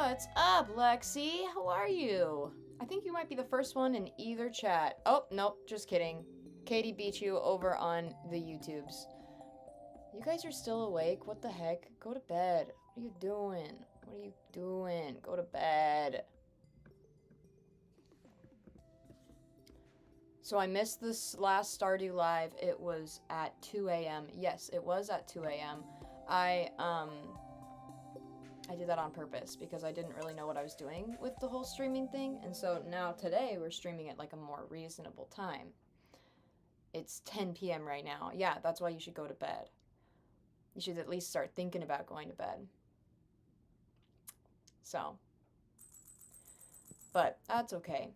What's up, Lexi? How are you? I think you might be the first one in either chat. Oh, nope, just kidding. Katie beat you over on the YouTubes. You guys are still awake? What the heck? Go to bed. What are you doing? What are you doing? Go to bed. So I missed this last Stardew Live. It was at 2 a.m. Yes, it was at 2 a.m. I did that on purpose because I didn't really know what I was doing with the whole streaming thing. And so now today we're streaming at like a more reasonable time. It's 10 p.m. right now. Yeah, that's why you should go to bed. You should at least start thinking about going to bed. So, but that's okay.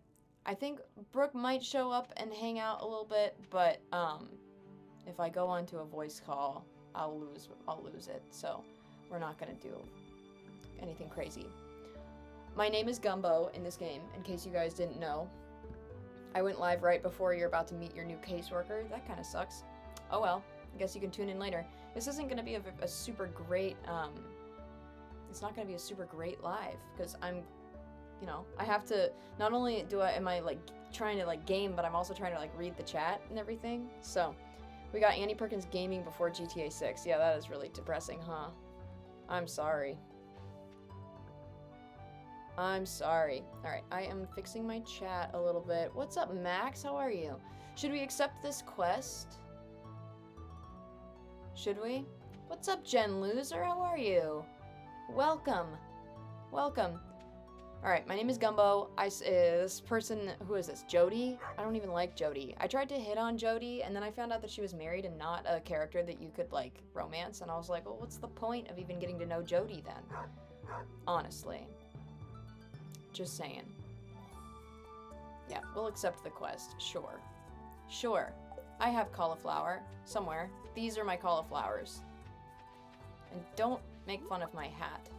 I think Brooke might show up and hang out a little bit, but if I go onto a voice call, I'll lose it. So we're not gonna do anything crazy. My name is Gumbo in this game, in case you guys didn't know. I went live right before you're about to meet your new caseworker. That kind of sucks. Oh well, I guess you can tune in later. This isn't gonna be a super great, it's not gonna be a super great live, because I'm, you know, I have to, not only am I like trying to like game, but I'm also trying to like read the chat and everything. So, we got Annie Perkins gaming before GTA 6. Yeah, that is really depressing, huh? I'm sorry. I'm sorry. Alright, I am fixing my chat a little bit. What's up, Max? How are you? Should we accept this quest? Should we? What's up, Jen Loser? How are you? Welcome. Welcome. Alright, my name is Gumbo. This person, who is this? Jody? I don't even like Jody. I tried to hit on Jody, and then I found out that she was married and not a character that you could, like, romance, and I was like, well, what's the point of even getting to know Jody then? Honestly. Just saying. Yeah, we'll accept the quest. Sure. Sure. I have cauliflower. Somewhere. These are my cauliflowers. And don't make fun of my hat.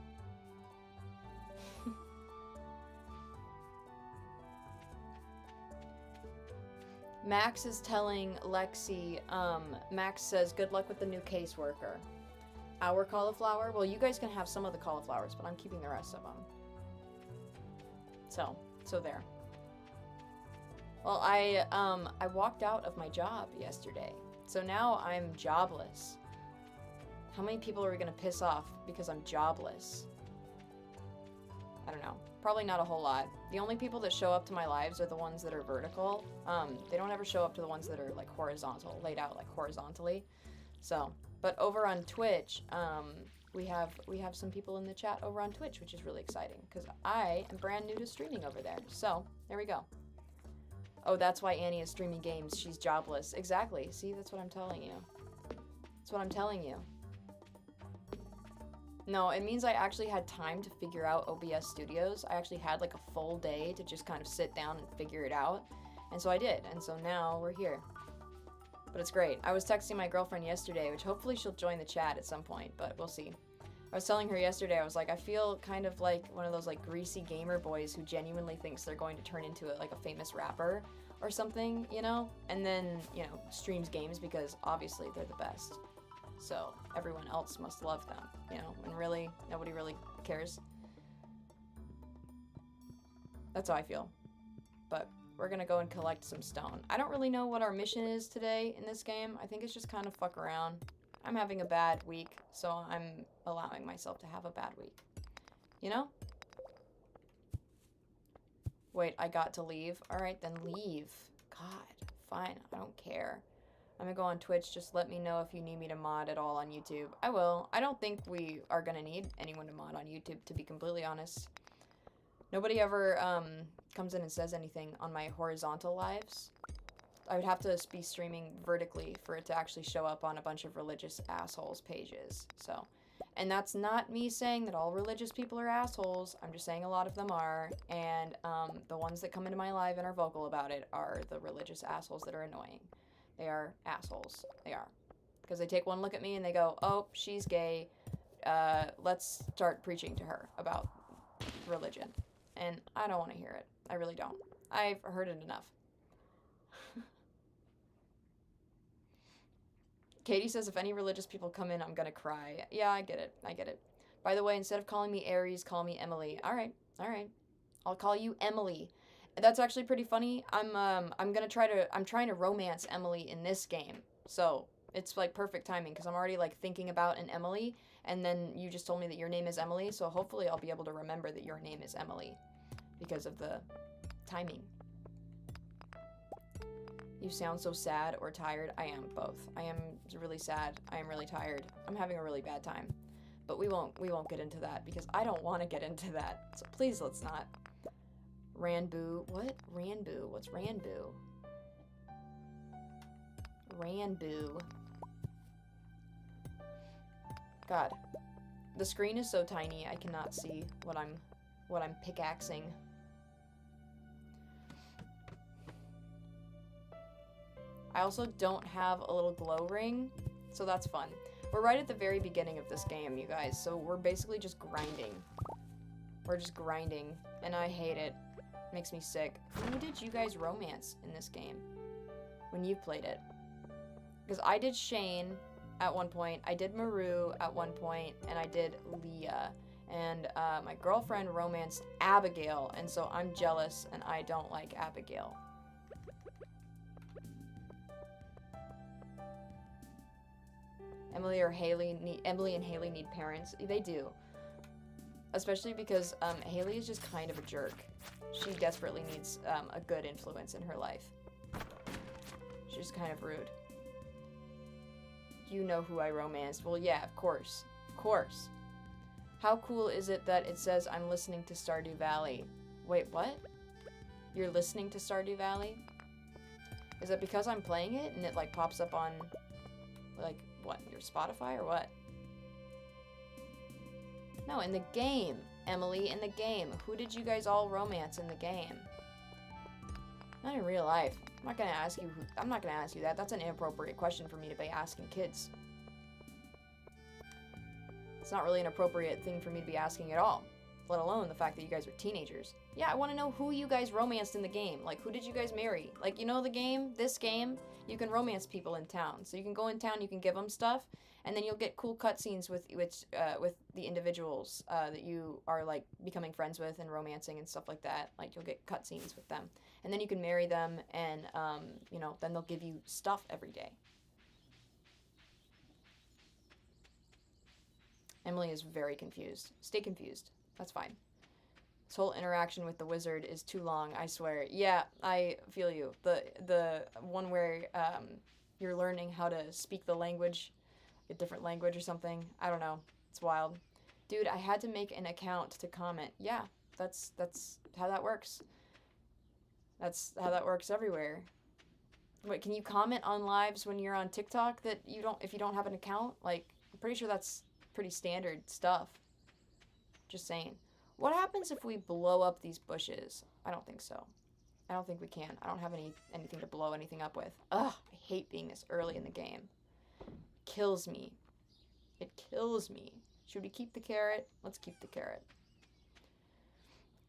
Max is telling Lexi, Max says, good luck with the new caseworker. Our cauliflower? Well, you guys can have some of the cauliflowers, but I'm keeping the rest of them. So there. Well, I walked out of my job yesterday. So now I'm jobless. How many people are we gonna piss off because I'm jobless? I don't know. Probably not a whole lot. The only people that show up to my lives are the ones that are vertical. They don't ever show up to the ones that are like horizontal, laid out like horizontally. So, but over on Twitch, we have some people in the chat over on Twitch, which is really exciting because I am brand new to streaming over there. So, there we go. Oh, that's why Annie is streaming games. She's jobless. Exactly. See, that's what I'm telling you. That's what I'm telling you. No, it means I actually had time to figure out OBS Studios. I actually had like a full day to just kind of sit down and figure it out. And so I did. And so now we're here. But it's great. I was texting my girlfriend yesterday, which hopefully she'll join the chat at some point, but we'll see. I was telling her yesterday, I was like, I feel kind of like one of those like greasy gamer boys who genuinely thinks they're going to turn into like a famous rapper or something, you know? And then, you know, streams games because obviously they're the best. So everyone else must love them, you know, when really nobody really cares. That's how I feel. But we're gonna go and collect some stone. I don't really know what our mission is today in this game. I think it's just kind of fuck around. I'm having a bad week, so I'm allowing myself to have a bad week. You know? Wait, I got to leave? Alright, then leave. God, fine, I don't care. I'm gonna go on Twitch, just let me know if you need me to mod at all on YouTube. I will. I don't think we are gonna need anyone to mod on YouTube, to be completely honest. Nobody ever comes in and says anything on my horizontal lives. I would have to be streaming vertically for it to actually show up on a bunch of religious assholes pages. So, and that's not me saying that all religious people are assholes. I'm just saying a lot of them are. And the ones that come into my live and are vocal about it are the religious assholes that are annoying. They are assholes. They are. Because they take one look at me and they go, oh, she's gay. Let's start preaching to her about religion. And I don't want to hear it. I really don't. I've heard it enough. Katie says if any religious people come in, I'm gonna cry. Yeah, I get it. I get it. By the way, instead of calling me Aries, call me Emily. All right. All right. I'll call you Emily. That's actually pretty funny. I'm trying to romance Emily in this game. So, it's like perfect timing because I'm already like thinking about an Emily, and then you just told me that your name is Emily, so hopefully I'll be able to remember that your name is Emily because of the timing. You sound so sad or tired. I am both. I am really sad. I am really tired. I'm having a really bad time. But we won't get into that because I don't want to get into that. So please let's not. Ranboo. What? Ranboo. What's Ranboo? Ranboo. God. The screen is so tiny I cannot see what I'm pickaxing. I also don't have a little glow ring, so that's fun. We're right at the very beginning of this game, you guys, so we're basically just grinding. We're just grinding, and I hate it. Makes me sick. Who did you guys romance in this game when you played it? Because I did Shane at one point, I did Maru at one point, and I did Leah. And my girlfriend romanced Abigail, and so I'm jealous, and I don't like Abigail. Emily and Haley need parents. They do. Especially because Haley is just kind of a jerk. She desperately needs a good influence in her life. She's kind of rude. You know who I romanced. Well, yeah, of course. Of course. How cool is it that it says I'm listening to Stardew Valley? Wait, what? You're listening to Stardew Valley? Is that because I'm playing it and it like pops up on like what, your Spotify or what? No, in the game, Emily, in the game. Who did you guys all romance in the game? Not in real life. I'm not gonna ask you that. That's an inappropriate question for me to be asking kids. It's not really an appropriate thing for me to be asking at all, let alone the fact that you guys are teenagers. Yeah, I want to know who you guys romanced in the game. Like, who did you guys marry? Like, you know the game? This game, you can romance people in town. So you can go in town, you can give them stuff, and then you'll get cool cutscenes with the individuals that you are, like, becoming friends with and romancing and stuff like that. Like, you'll get cutscenes with them. And then you can marry them, and, you know, then they'll give you stuff every day. Emily is very confused. Stay confused. That's fine. This whole interaction with the wizard is too long, I swear. Yeah, I feel you. The one where you're learning how to speak the language, a different language or something. I don't know. It's wild. Dude, I had to make an account to comment. Yeah, that's how that works. That's how that works everywhere. Wait, can you comment on lives when you're on TikTok that you don't, if you don't have an account? Like, I'm pretty sure that's pretty standard stuff. Just saying. What happens if we blow up these bushes? I don't think so. I don't think we can. I don't have anything to blow anything up with. Ugh, I hate being this early in the game. It kills me. It kills me. Should we keep the carrot? Let's keep the carrot.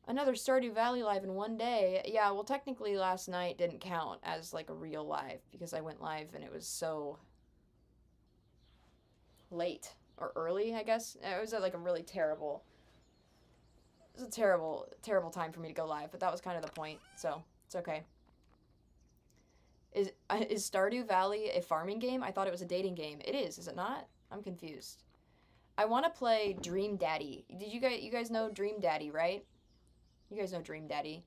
Another Stardew Valley live in one day. Yeah, well, technically last night didn't count as like a real live because I went live and it was so late or early, I guess. It was at like a really terrible. It was a terrible, terrible time for me to go live, but that was kind of the point, so it's okay. Is Stardew Valley a farming game? I thought it was a dating game. It is it not? I'm confused. I want to play Dream Daddy. Did you guys know Dream Daddy, right? You guys know Dream Daddy.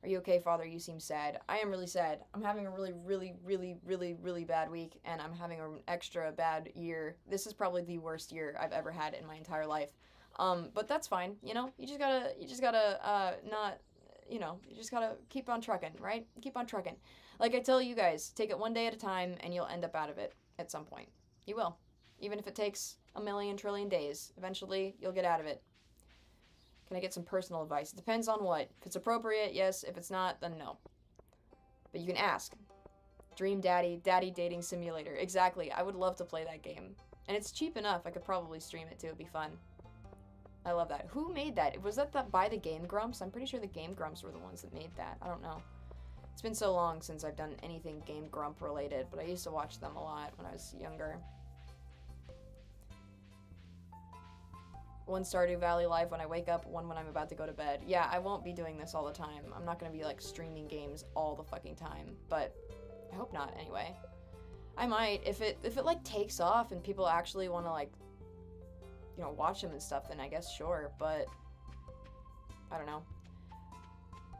Are you okay, Father? You seem sad. I am really sad. I'm having a really, really, really, really, really bad week, and I'm having an extra bad year. This is probably the worst year I've ever had in my entire life. But that's fine, you know? You just gotta, you just gotta keep on trucking, right? Keep on trucking. Like I tell you guys, take it one day at a time, and you'll end up out of it at some point. You will. Even if it takes a million trillion days. Eventually, you'll get out of it. Can I get some personal advice? It depends on what. If it's appropriate, yes. If it's not, then no. But you can ask. Dream Daddy, Daddy Dating Simulator. Exactly. I would love to play that game. And it's cheap enough. I could probably stream it too. It'd be fun. I love that. Who made that? Was that by the Game Grumps? I'm pretty sure the Game Grumps were the ones that made that. I don't know. It's been so long since I've done anything Game Grump related, but I used to watch them a lot when I was younger. one Stardew Valley live when I wake up, one when I'm about to go to bed. Yeah, I won't be doing this all the time. I'm not gonna be like streaming games all the fucking time, but I hope not anyway. I might, if it like takes off and people actually want to like, you know, watch them and stuff, then I guess sure, but I don't know.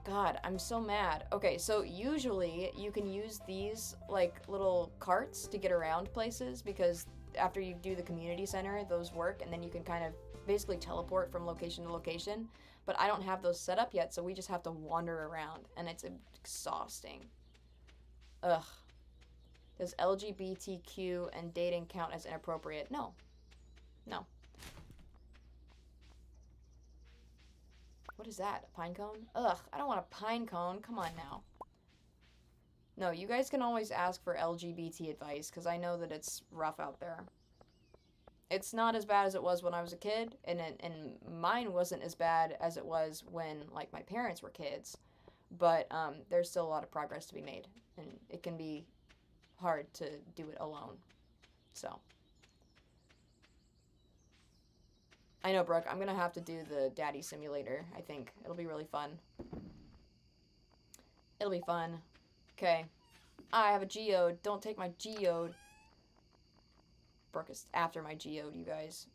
God, I'm so mad. Okay, so usually you can use these like little carts to get around places because after you do the community center, those work, and then you can kind of basically teleport from location to location. But I don't have those set up yet, so we just have to wander around, and it's exhausting. Ugh. Does LGBTQ and dating count as inappropriate? No. No. What is that? A pine cone? Ugh, I don't want a pine cone. Come on now. No, you guys can always ask for LGBT advice, because I know that it's rough out there. It's not as bad as it was when I was a kid, and mine wasn't as bad as it was when, like, my parents were kids. But there's still a lot of progress to be made, and it can be hard to do it alone. So. I know, Brooke, I'm gonna have to do the daddy simulator, I think. It'll be really fun. It'll be fun. Okay. I have a geode. Don't take my geode. Brooke is after my geode, you guys.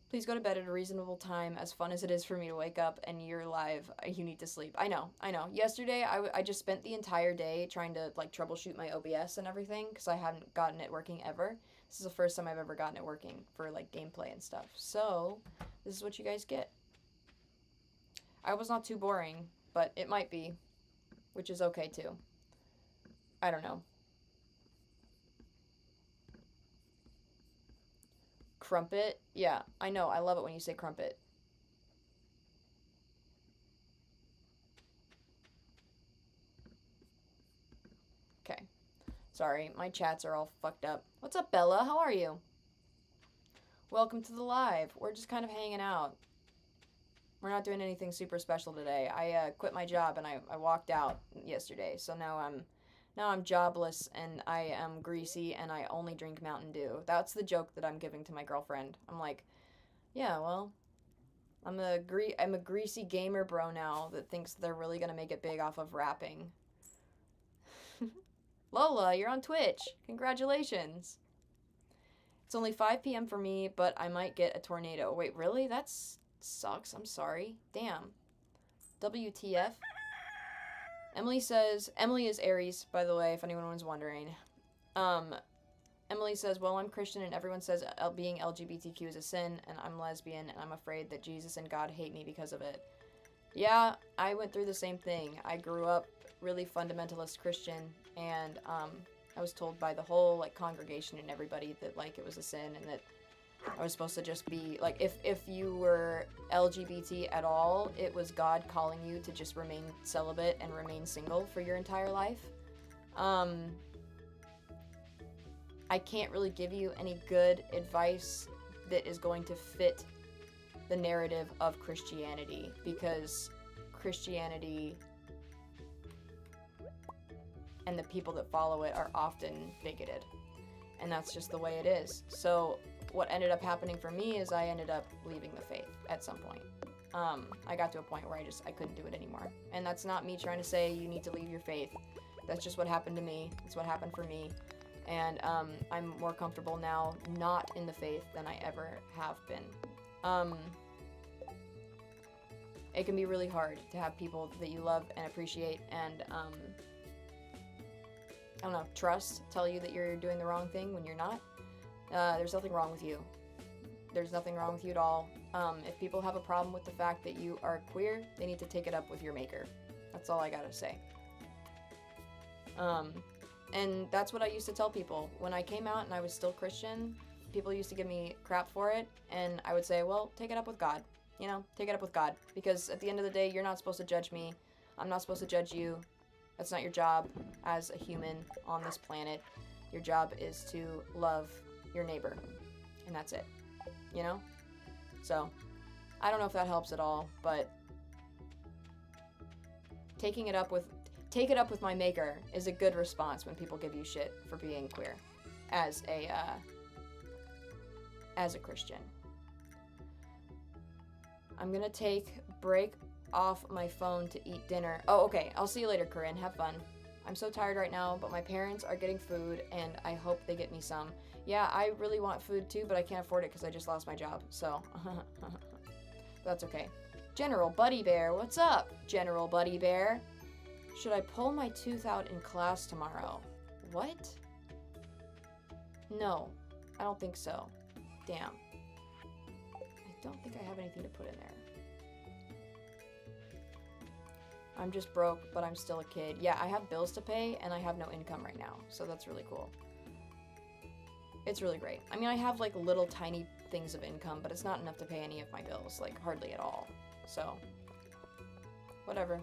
Please go to bed at a reasonable time. As fun as it is for me to wake up and you're live, you need to sleep. I know. Yesterday, I just spent the entire day trying to, like, troubleshoot my OBS and everything, because I hadn't gotten it working ever. This is the first time I've ever gotten it working for, like, gameplay and stuff. So, this is what you guys get. I was not too boring, but it might be, which is okay, too. I don't know. Crumpet? Yeah, I know. I love it when you say crumpet. Okay. Sorry, my chats are all fucked up. What's up, Bella? How are you? Welcome to the live. We're just kind of hanging out. We're not doing anything super special today. I quit my job and I walked out yesterday, so now I'm jobless and I am greasy and I only drink Mountain Dew. That's the joke that I'm giving to my girlfriend. I'm like, yeah, well, I'm a greasy gamer bro now that thinks they're really gonna make it big off of rapping. Lola, you're on Twitch. Congratulations. It's only 5 p.m. for me, but I might get a tornado. Wait, really? That sucks. I'm sorry. Damn. WTF. Emily says, Emily is Aries, by the way, if anyone was wondering. Emily says, well, I'm Christian and everyone says being LGBTQ is a sin, and I'm lesbian, and I'm afraid that Jesus and God hate me because of it. Yeah, I went through the same thing. I grew up really fundamentalist Christian, and I was told by the whole, like, congregation and everybody that, like, it was a sin, and that I was supposed to just be, like, if you were LGBT at all, it was God calling you to just remain celibate and remain single for your entire life. I can't really give you any good advice that is going to fit the narrative of Christianity, because Christianity and the people that follow it are often bigoted, and that's just the way it is. So what ended up happening for me is I ended up leaving the faith at some point. I got to a point where I couldn't do it anymore, and that's not me trying to say you need to leave your faith. That's just what happened to me. It's what happened for me, and I'm more comfortable now not in the faith than I ever have been. It can be really hard to have people that you love and appreciate and I don't know, trust, tell you that you're doing the wrong thing when you're not. There's nothing wrong with you. There's nothing wrong with you at all. If people have a problem with the fact that you are queer, they need to take it up with your maker. That's all I gotta say. And that's what I used to tell people. When I came out and I was still Christian, people used to give me crap for it, and I would say, well, take it up with God. You know, take it up with God. Because at the end of the day, you're not supposed to judge me. I'm not supposed to judge you. That's not your job as a human on this planet. Your job is to love your neighbor. And that's it. You know? So, I don't know if that helps at all, but take it up with my maker is a good response when people give you shit for being queer. As a as a Christian. I'm gonna break off my phone to eat dinner. Oh, okay. I'll see you later, Corinne. Have fun. I'm so tired right now, but my parents are getting food, and I hope they get me some. Yeah, I really want food too, but I can't afford it because I just lost my job, so. That's okay. General Buddy Bear, what's up, General Buddy Bear? Should I pull my tooth out in class tomorrow? What? No, I don't think so. Damn. I don't think I have anything to put in there. I'm just broke, but I'm still a kid. Yeah, I have bills to pay, and I have no income right now, so that's really cool. It's really great. I mean, I have, like, little tiny things of income, but it's not enough to pay any of my bills, like, hardly at all. So, whatever.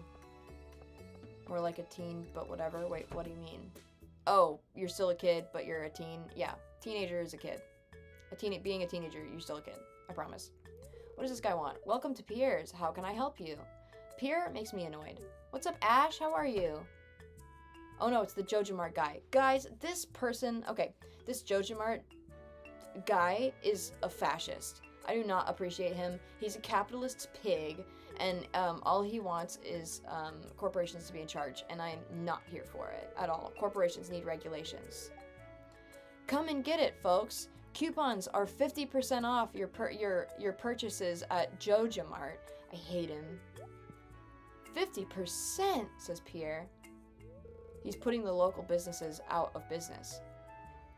Or like a teen, but whatever. Wait, what do you mean? Oh, you're still a kid, but you're a teen? Yeah, teenager is a kid. Being a teenager, you're still a kid. I promise. What does this guy want? Welcome to Pierre's. How can I help you? Pierre makes me annoyed. What's up, Ash? How are you? Oh no, it's the JojaMart guy. Guys, this person... Okay, this JojaMart guy is a fascist. I do not appreciate him. He's a capitalist pig, and all he wants is corporations to be in charge, and I'm not here for it at all. Corporations need regulations. Come and get it, folks. Coupons are 50% off your purchases at JojaMart. I hate him. 50%, says Pierre. He's putting the local businesses out of business.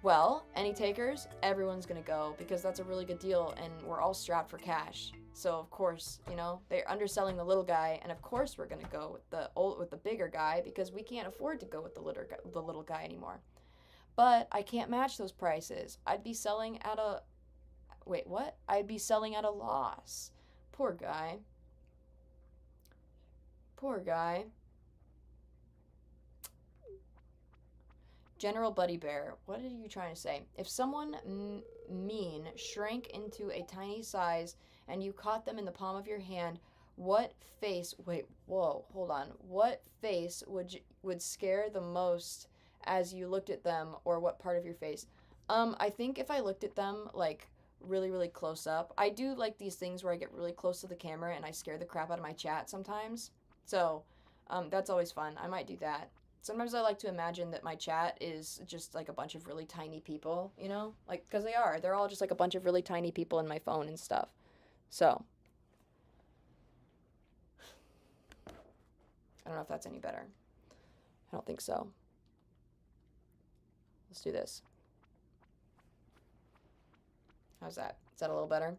Well, any takers? Everyone's gonna go because that's a really good deal and we're all strapped for cash. So of course, you know, they're underselling the little guy, and of course we're gonna go with the bigger guy because we can't afford to go with the little guy anymore. But I can't match those prices. I'd be selling at a... Wait, what? I'd be selling at a loss. Poor guy. Poor guy. General Buddy Bear, what are you trying to say? If someone mean shrank into a tiny size and you caught them in the palm of your hand, what face... Wait, whoa, hold on. What face would scare the most as you looked at them, or what part of your face? I think if I looked at them, like, really, really close up. I do like these things where I get really close to the camera and I scare the crap out of my chat sometimes. So, that's always fun. I might do that. Sometimes I like to imagine that my chat is just like a bunch of really tiny people, you know? Like, because they are. They're all just like a bunch of really tiny people in my phone and stuff. So, I don't know if that's any better. I don't think so. Let's do this. How's that? Is that a little better?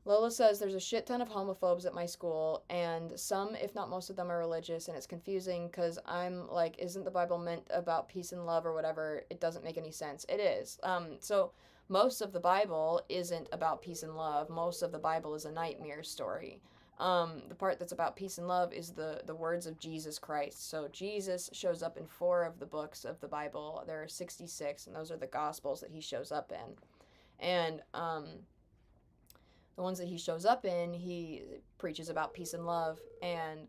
Lola says there's a shit ton of homophobes at my school, and some, if not most of them, are religious, and it's confusing because I'm like, isn't the Bible meant about peace and love or whatever? It doesn't make any sense. It is. So most of the Bible isn't about peace and love. Most of the Bible is a nightmare story. The part that's about peace and love is the words of Jesus Christ. So Jesus shows up in 4 of the books of the Bible. There are 66, and those are the Gospels that he shows up in. And, the ones that he shows up in, he preaches about peace and love and,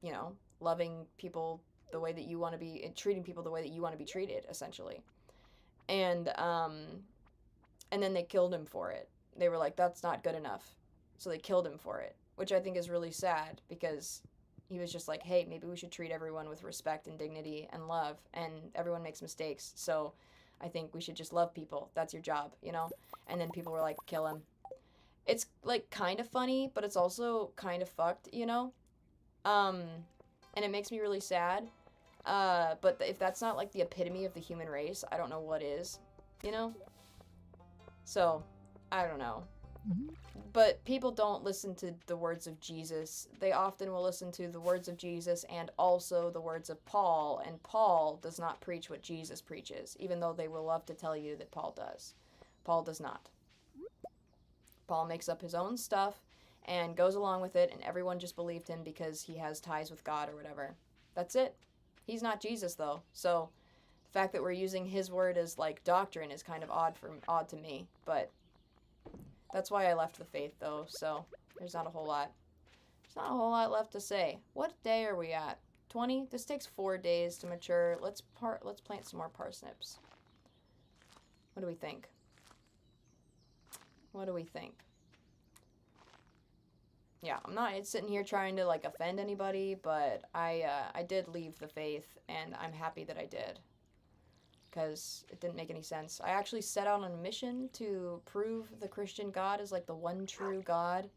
you know, loving people the way that you want to be, treating people the way that you want to be treated, essentially. And then they killed him for it. They were like, that's not good enough. So they killed him for it, which I think is really sad because he was just like, hey, maybe we should treat everyone with respect and dignity and love, and everyone makes mistakes. So I think we should just love people. That's your job, you know? And then people were like, kill him. It's, like, kind of funny, but it's also kind of fucked, you know? And it makes me really sad. But if that's not, like, the epitome of the human race, I don't know what is, you know? So, I don't know. But people don't listen to the words of Jesus. They often will listen to the words of Jesus and also the words of Paul, and Paul does not preach what Jesus preaches, even though they will love to tell you that Paul does. Paul does not. Paul makes up his own stuff and goes along with it, and everyone just believed him because he has ties with God or whatever. That's it. He's not Jesus, though. So the fact that we're using his word as, like, doctrine is kind of odd to me. But that's why I left the faith, though. So there's not a whole lot. There's not a whole lot left to say. What day are we at? 20? This takes 4 days to mature. Let's plant some more parsnips. What do we think? What do we think? Yeah, I'm not sitting here trying to, like, offend anybody, but I did leave the faith, and I'm happy that I did. Because it didn't make any sense. I actually set out on a mission to prove the Christian God is, like, the one true God,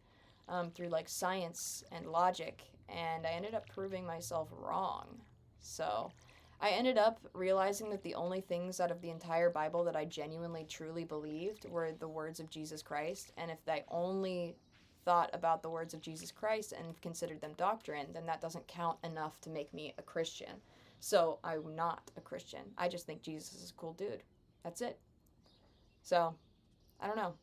through, like, science and logic, and I ended up proving myself wrong. So, I ended up realizing that the only things out of the entire Bible that I genuinely, truly believed were the words of Jesus Christ, and if I only thought about the words of Jesus Christ and considered them doctrine, then that doesn't count enough to make me a Christian. So, I'm not a Christian. I just think Jesus is a cool dude. That's it. So, I don't know.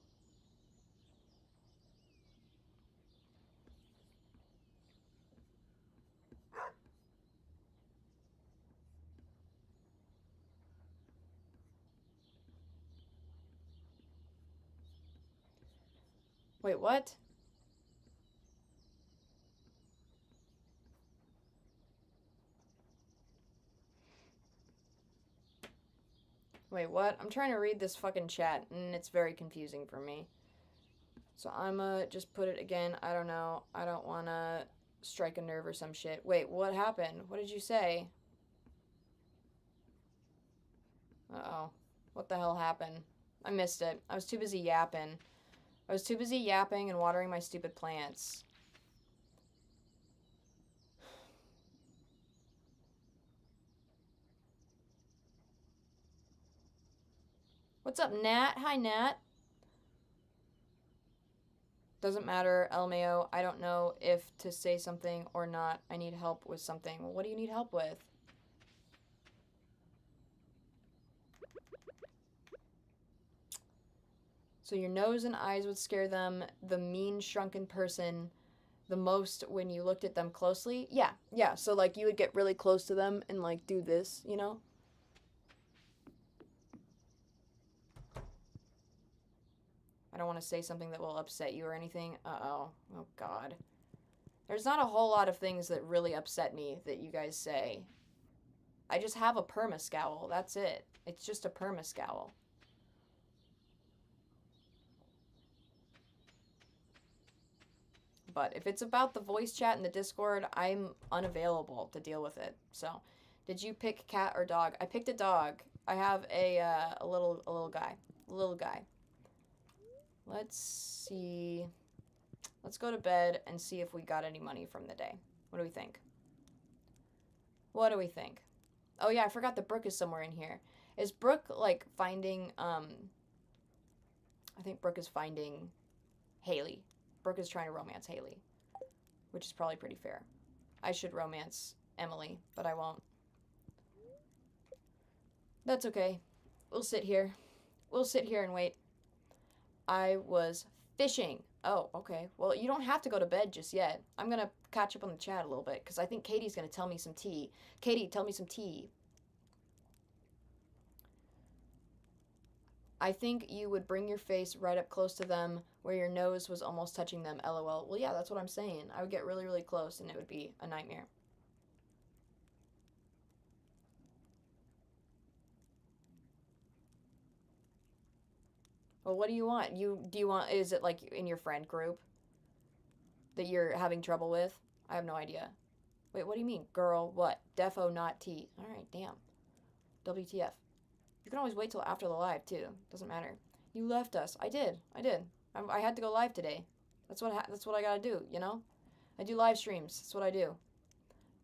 Wait, what? Wait, what? I'm trying to read this fucking chat, and it's very confusing for me. So I'ma just put it again. I don't know. I don't wanna strike a nerve or some shit. Wait, what happened? What did you say? Uh-oh. What the hell happened? I missed it. I was too busy yapping. I was too busy yapping and watering my stupid plants. What's up, Nat? Hi, Nat. Doesn't matter, LMAO. I don't know if to say something or not. I need help with something. Well, what do you need help with? So your nose and eyes would scare them, the mean shrunken person, the most when you looked at them closely. Yeah. So, like, you would get really close to them and, like, do this, you know? I don't want to say something that will upset you or anything. Uh-oh. Oh, God. There's not a whole lot of things that really upset me that you guys say. I just have a perma scowl. That's it. It's just a perma scowl. But if it's about the voice chat in the Discord, I'm unavailable to deal with it. So, did you pick cat or dog? I picked a dog. I have a little guy. Little guy. Let's see. Let's go to bed and see if we got any money from the day. What do we think? What do we think? Oh yeah, I forgot that Brooke is somewhere in here. Is Brooke, like, finding, I think Brooke is finding Haley. Brooke is trying to romance Haley, which is probably pretty fair. I should romance Emily, but I won't. That's okay. We'll sit here. We'll sit here and wait. I was fishing. Oh, okay. Well, you don't have to go to bed just yet. I'm going to catch up on the chat a little bit, because I think Katie's going to tell me some tea. Katie, tell me some tea. I think you would bring your face right up close to them where your nose was almost touching them, LOL. Well, yeah, that's what I'm saying. I would get really, really close, and it would be a nightmare. Well, what do you want? Is it, like, in your friend group that you're having trouble with? I have no idea. Wait, what do you mean? Girl, what? Defo, not T. Alright, damn. WTF. You can always wait till after the live, too. Doesn't matter. You left us. I did. I had to go live today. That's what I gotta do, you know? I do live streams. That's what I do.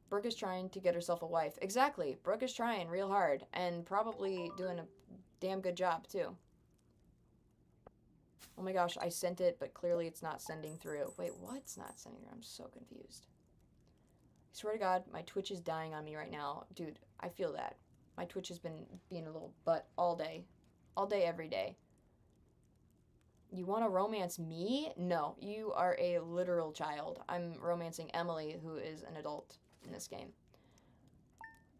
Brooke is trying to get herself a wife. Exactly. Brooke is trying real hard and probably doing a damn good job, too. Oh my gosh, I sent it, but clearly it's not sending through. Wait, what's not sending through? I'm so confused. I swear to God, my Twitch is dying on me right now. Dude, I feel that. My Twitch has been being a little butt all day. All day, every day. You want to romance me? No, you are a literal child. I'm romancing Emily, who is an adult in this game.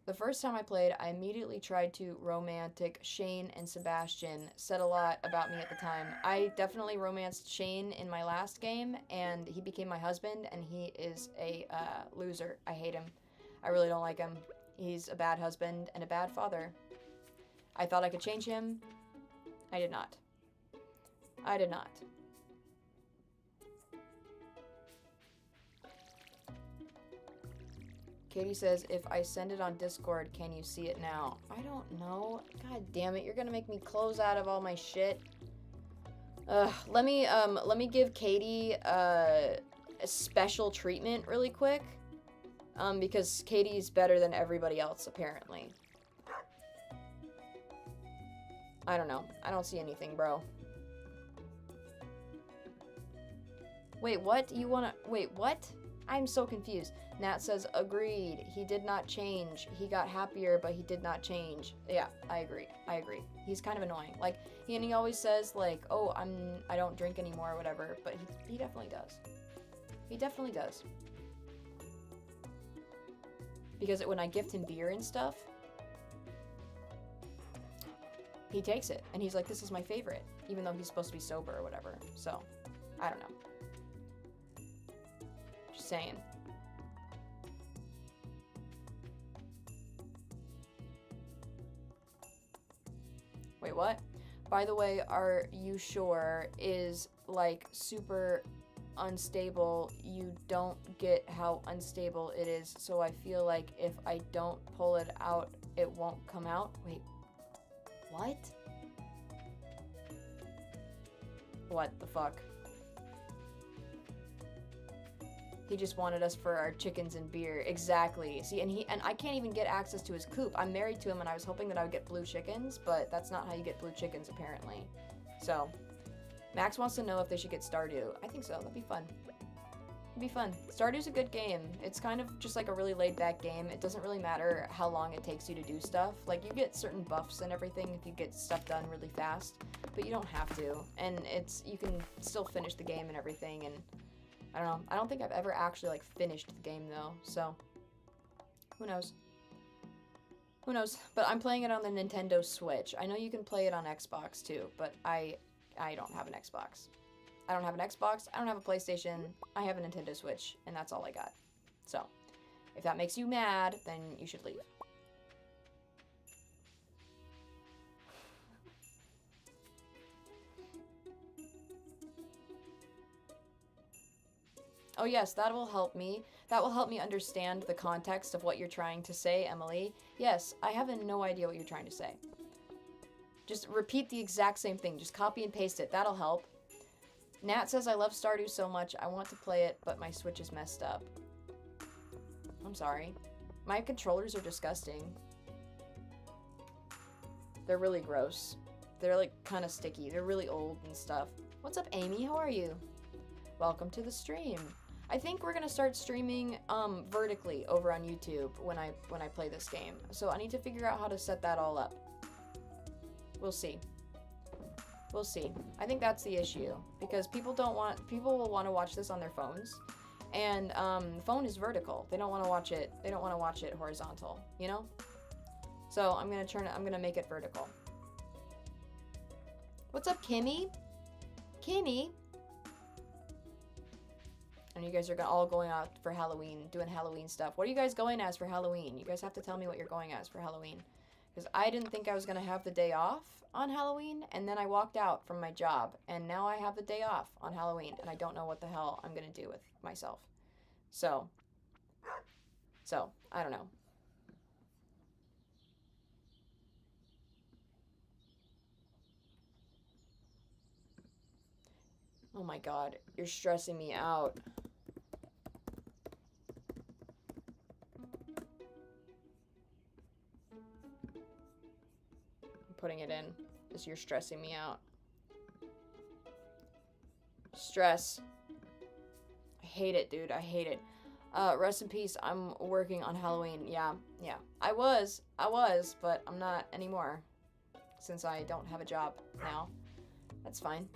The first time I played, I immediately tried to romantic Shane and Sebastian. Said a lot about me at the time. I definitely romanced Shane in my last game, and he became my husband, and he is a loser. I hate him. I really don't like him. He's a bad husband and a bad father. I thought I could change him. I did not. I did not. Katie says, if I send it on Discord, can you see it now? I don't know. God damn it, you're gonna make me close out of all my shit. Let me give Katie, a special treatment really quick. Because Katie's better than everybody else, apparently. I don't know. I don't see anything, bro. Wait, what? You wanna... Wait, what? I'm so confused. Nat says, agreed. He did not change. He got happier, but he did not change. Yeah, I agree. I agree. He's kind of annoying. Like, he always says, like, oh, I don't drink anymore or whatever, but he definitely does. He definitely does. Because when I gift him beer and stuff, he takes it. And he's like, this is my favorite. Even though he's supposed to be sober or whatever. So, I don't know. Just saying. Wait, what? By the way, are you sure is like super unstable? You don't get how unstable it is, so I feel like if I don't pull it out, it won't come out. Wait, what? What the fuck? He just wanted us for our chickens and beer. Exactly. See, and I can't even get access to his coop. I'm married to him and I was hoping that I would get blue chickens, but that's not how you get blue chickens apparently. So, Max wants to know if they should get Stardew. I think so. That'd be fun. It'd be fun. Stardew's a good game. It's kind of just like a really laid-back game. It doesn't really matter how long it takes you to do stuff. Like, you get certain buffs and everything if you get stuff done really fast, but you don't have to. And you can still finish the game and everything, and I don't know. I don't think I've ever actually, like, finished the game, though, so who knows? Who knows? But I'm playing it on the Nintendo Switch. I know you can play it on Xbox, too, but I don't have an Xbox. I don't have an Xbox, I don't have a PlayStation, I have a Nintendo Switch, and that's all I got. So, if that makes you mad, then you should leave. Oh yes, that will help me. That will help me understand the context of what you're trying to say, Emily. Yes, I have no idea what you're trying to say. Just repeat the exact same thing. Just copy and paste it. That'll help. Nat says, I love Stardew so much. I want to play it, but my Switch is messed up. I'm sorry. My controllers are disgusting. They're really gross. They're like kind of sticky. They're really old and stuff. What's up, Amy? How are you? Welcome to the stream. I think we're gonna start streaming vertically over on YouTube when I play this game. So I need to figure out how to set that all up. We'll see. We'll see. I think that's the issue because people will want to watch this on their phones, and the phone is vertical. They don't want to watch it. They don't want to watch it horizontal. You know. So I'm gonna make it vertical. What's up, Kimmy? Kimmy. And you guys are all going out for Halloween, doing Halloween stuff. What are you guys going as for Halloween? You guys have to tell me what you're going as for Halloween. Because I didn't think I was going to have the day off on Halloween, and then I walked out from my job, and now I have the day off on Halloween, and I don't know what the hell I'm going to do with myself. So, I don't know. Oh my god, you're stressing me out. Putting it in because you're stressing me out. Stress. I hate it, dude. I hate it. Rest in peace. I'm working on Halloween. Yeah. I was, but I'm not anymore since I don't have a job now. That's fine.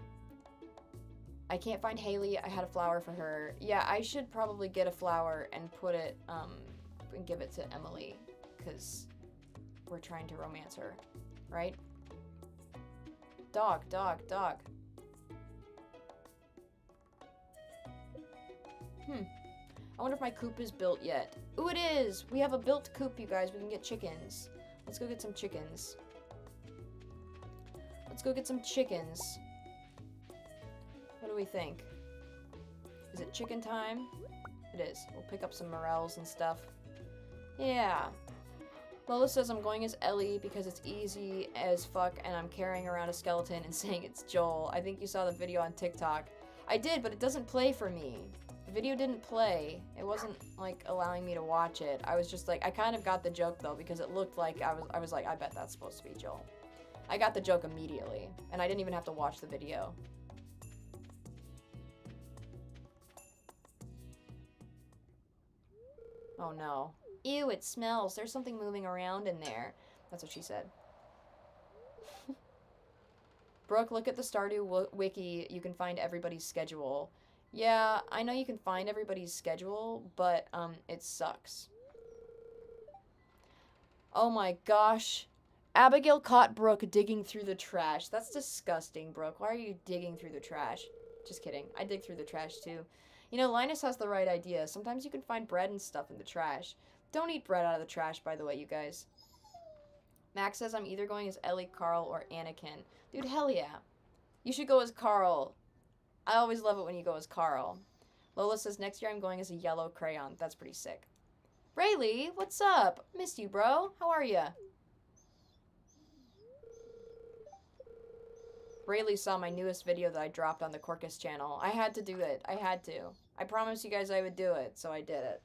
I can't find Haley. I had a flower for her. Yeah, I should probably get a flower and put it, and give it to Emily because we're trying to romance her. Right? Dog. I wonder if my coop is built yet. Ooh, it is! We have a built coop, you guys. We can get chickens. Let's go get some chickens. Let's go get some chickens. What do we think? Is it chicken time? It is. We'll pick up some morels and stuff. Yeah. Lola says I'm going as Ellie because it's easy as fuck and I'm carrying around a skeleton and saying it's Joel. I think you saw the video on TikTok. I did, but it doesn't play for me. The video didn't play. It wasn't, like, allowing me to watch it. I was just like, I kind of got the joke, though, because it looked like, I was like, I bet that's supposed to be Joel. I got the joke immediately, and I didn't even have to watch the video. Oh no. Ew, it smells. There's something moving around in there. That's what she said. Brooke, look at the Stardew wiki. You can find everybody's schedule. Yeah, I know you can find everybody's schedule, but it sucks. Oh my gosh. Abigail caught Brooke digging through the trash. That's disgusting, Brooke. Why are you digging through the trash? Just kidding. I dig through the trash too. You know, Linus has the right idea. Sometimes you can find bread and stuff in the trash. Don't eat bread out of the trash, by the way, you guys. Max says I'm either going as Ellie, Carl, or Anakin. Dude, hell yeah. You should go as Carl. I always love it when you go as Carl. Lola says next year I'm going as a yellow crayon. That's pretty sick. Rayleigh, what's up? Missed you, bro. How are ya? Rayleigh saw my newest video that I dropped on the Corcus channel. I had to do it. I had to. I promised you guys I would do it, so I did it.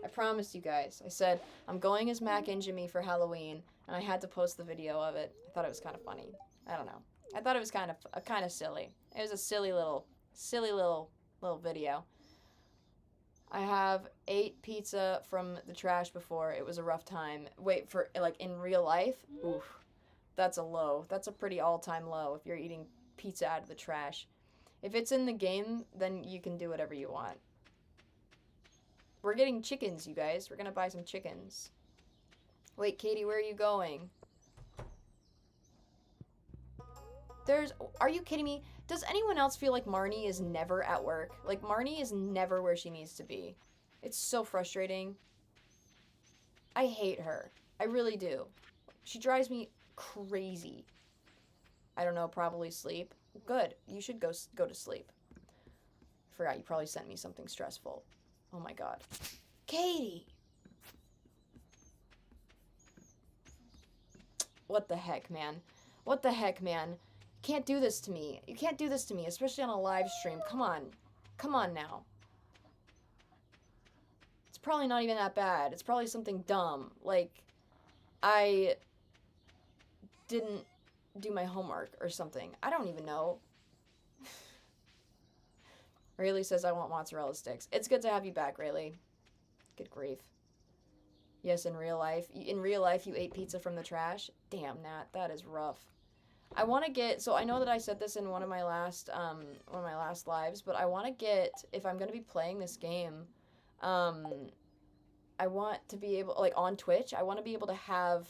I promised you guys. I said, I'm going as Mac and Jimmy for Halloween, and I had to post the video of it. I thought it was kind of funny. I don't know. I thought it was kind of silly. It was a silly little video. I have ate pizza from the trash before. It was a rough time. Wait, for, like, in real life? Oof. That's a low. That's a pretty all-time low if you're eating pizza out of the trash. If it's in the game, then you can do whatever you want. We're getting chickens, you guys. We're gonna buy some chickens. Wait, Katie, where are you going? Are you kidding me? Does anyone else feel like Marnie is never at work? Like, Marnie is never where she needs to be. It's so frustrating. I hate her. I really do. She drives me crazy. I don't know, probably sleep. Good. You should go to sleep. I forgot you probably sent me something stressful. Oh my god. Katie! What the heck, man? What the heck, man? You can't do this to me. You can't do this to me, especially on a live stream. Come on. Come on now. It's probably not even that bad. It's probably something dumb. Like, I didn't do my homework or something. I don't even know. Rayleigh says I want mozzarella sticks. It's good to have you back, Rayleigh. Good grief. Yes, in real life. In real life, you ate pizza from the trash? Damn, Nat, that is rough. I want to get, so I know that I said this in one of my last lives, but I want to get, if I'm going to be playing this game, I want to be able, like, on Twitch, I want to be able to have,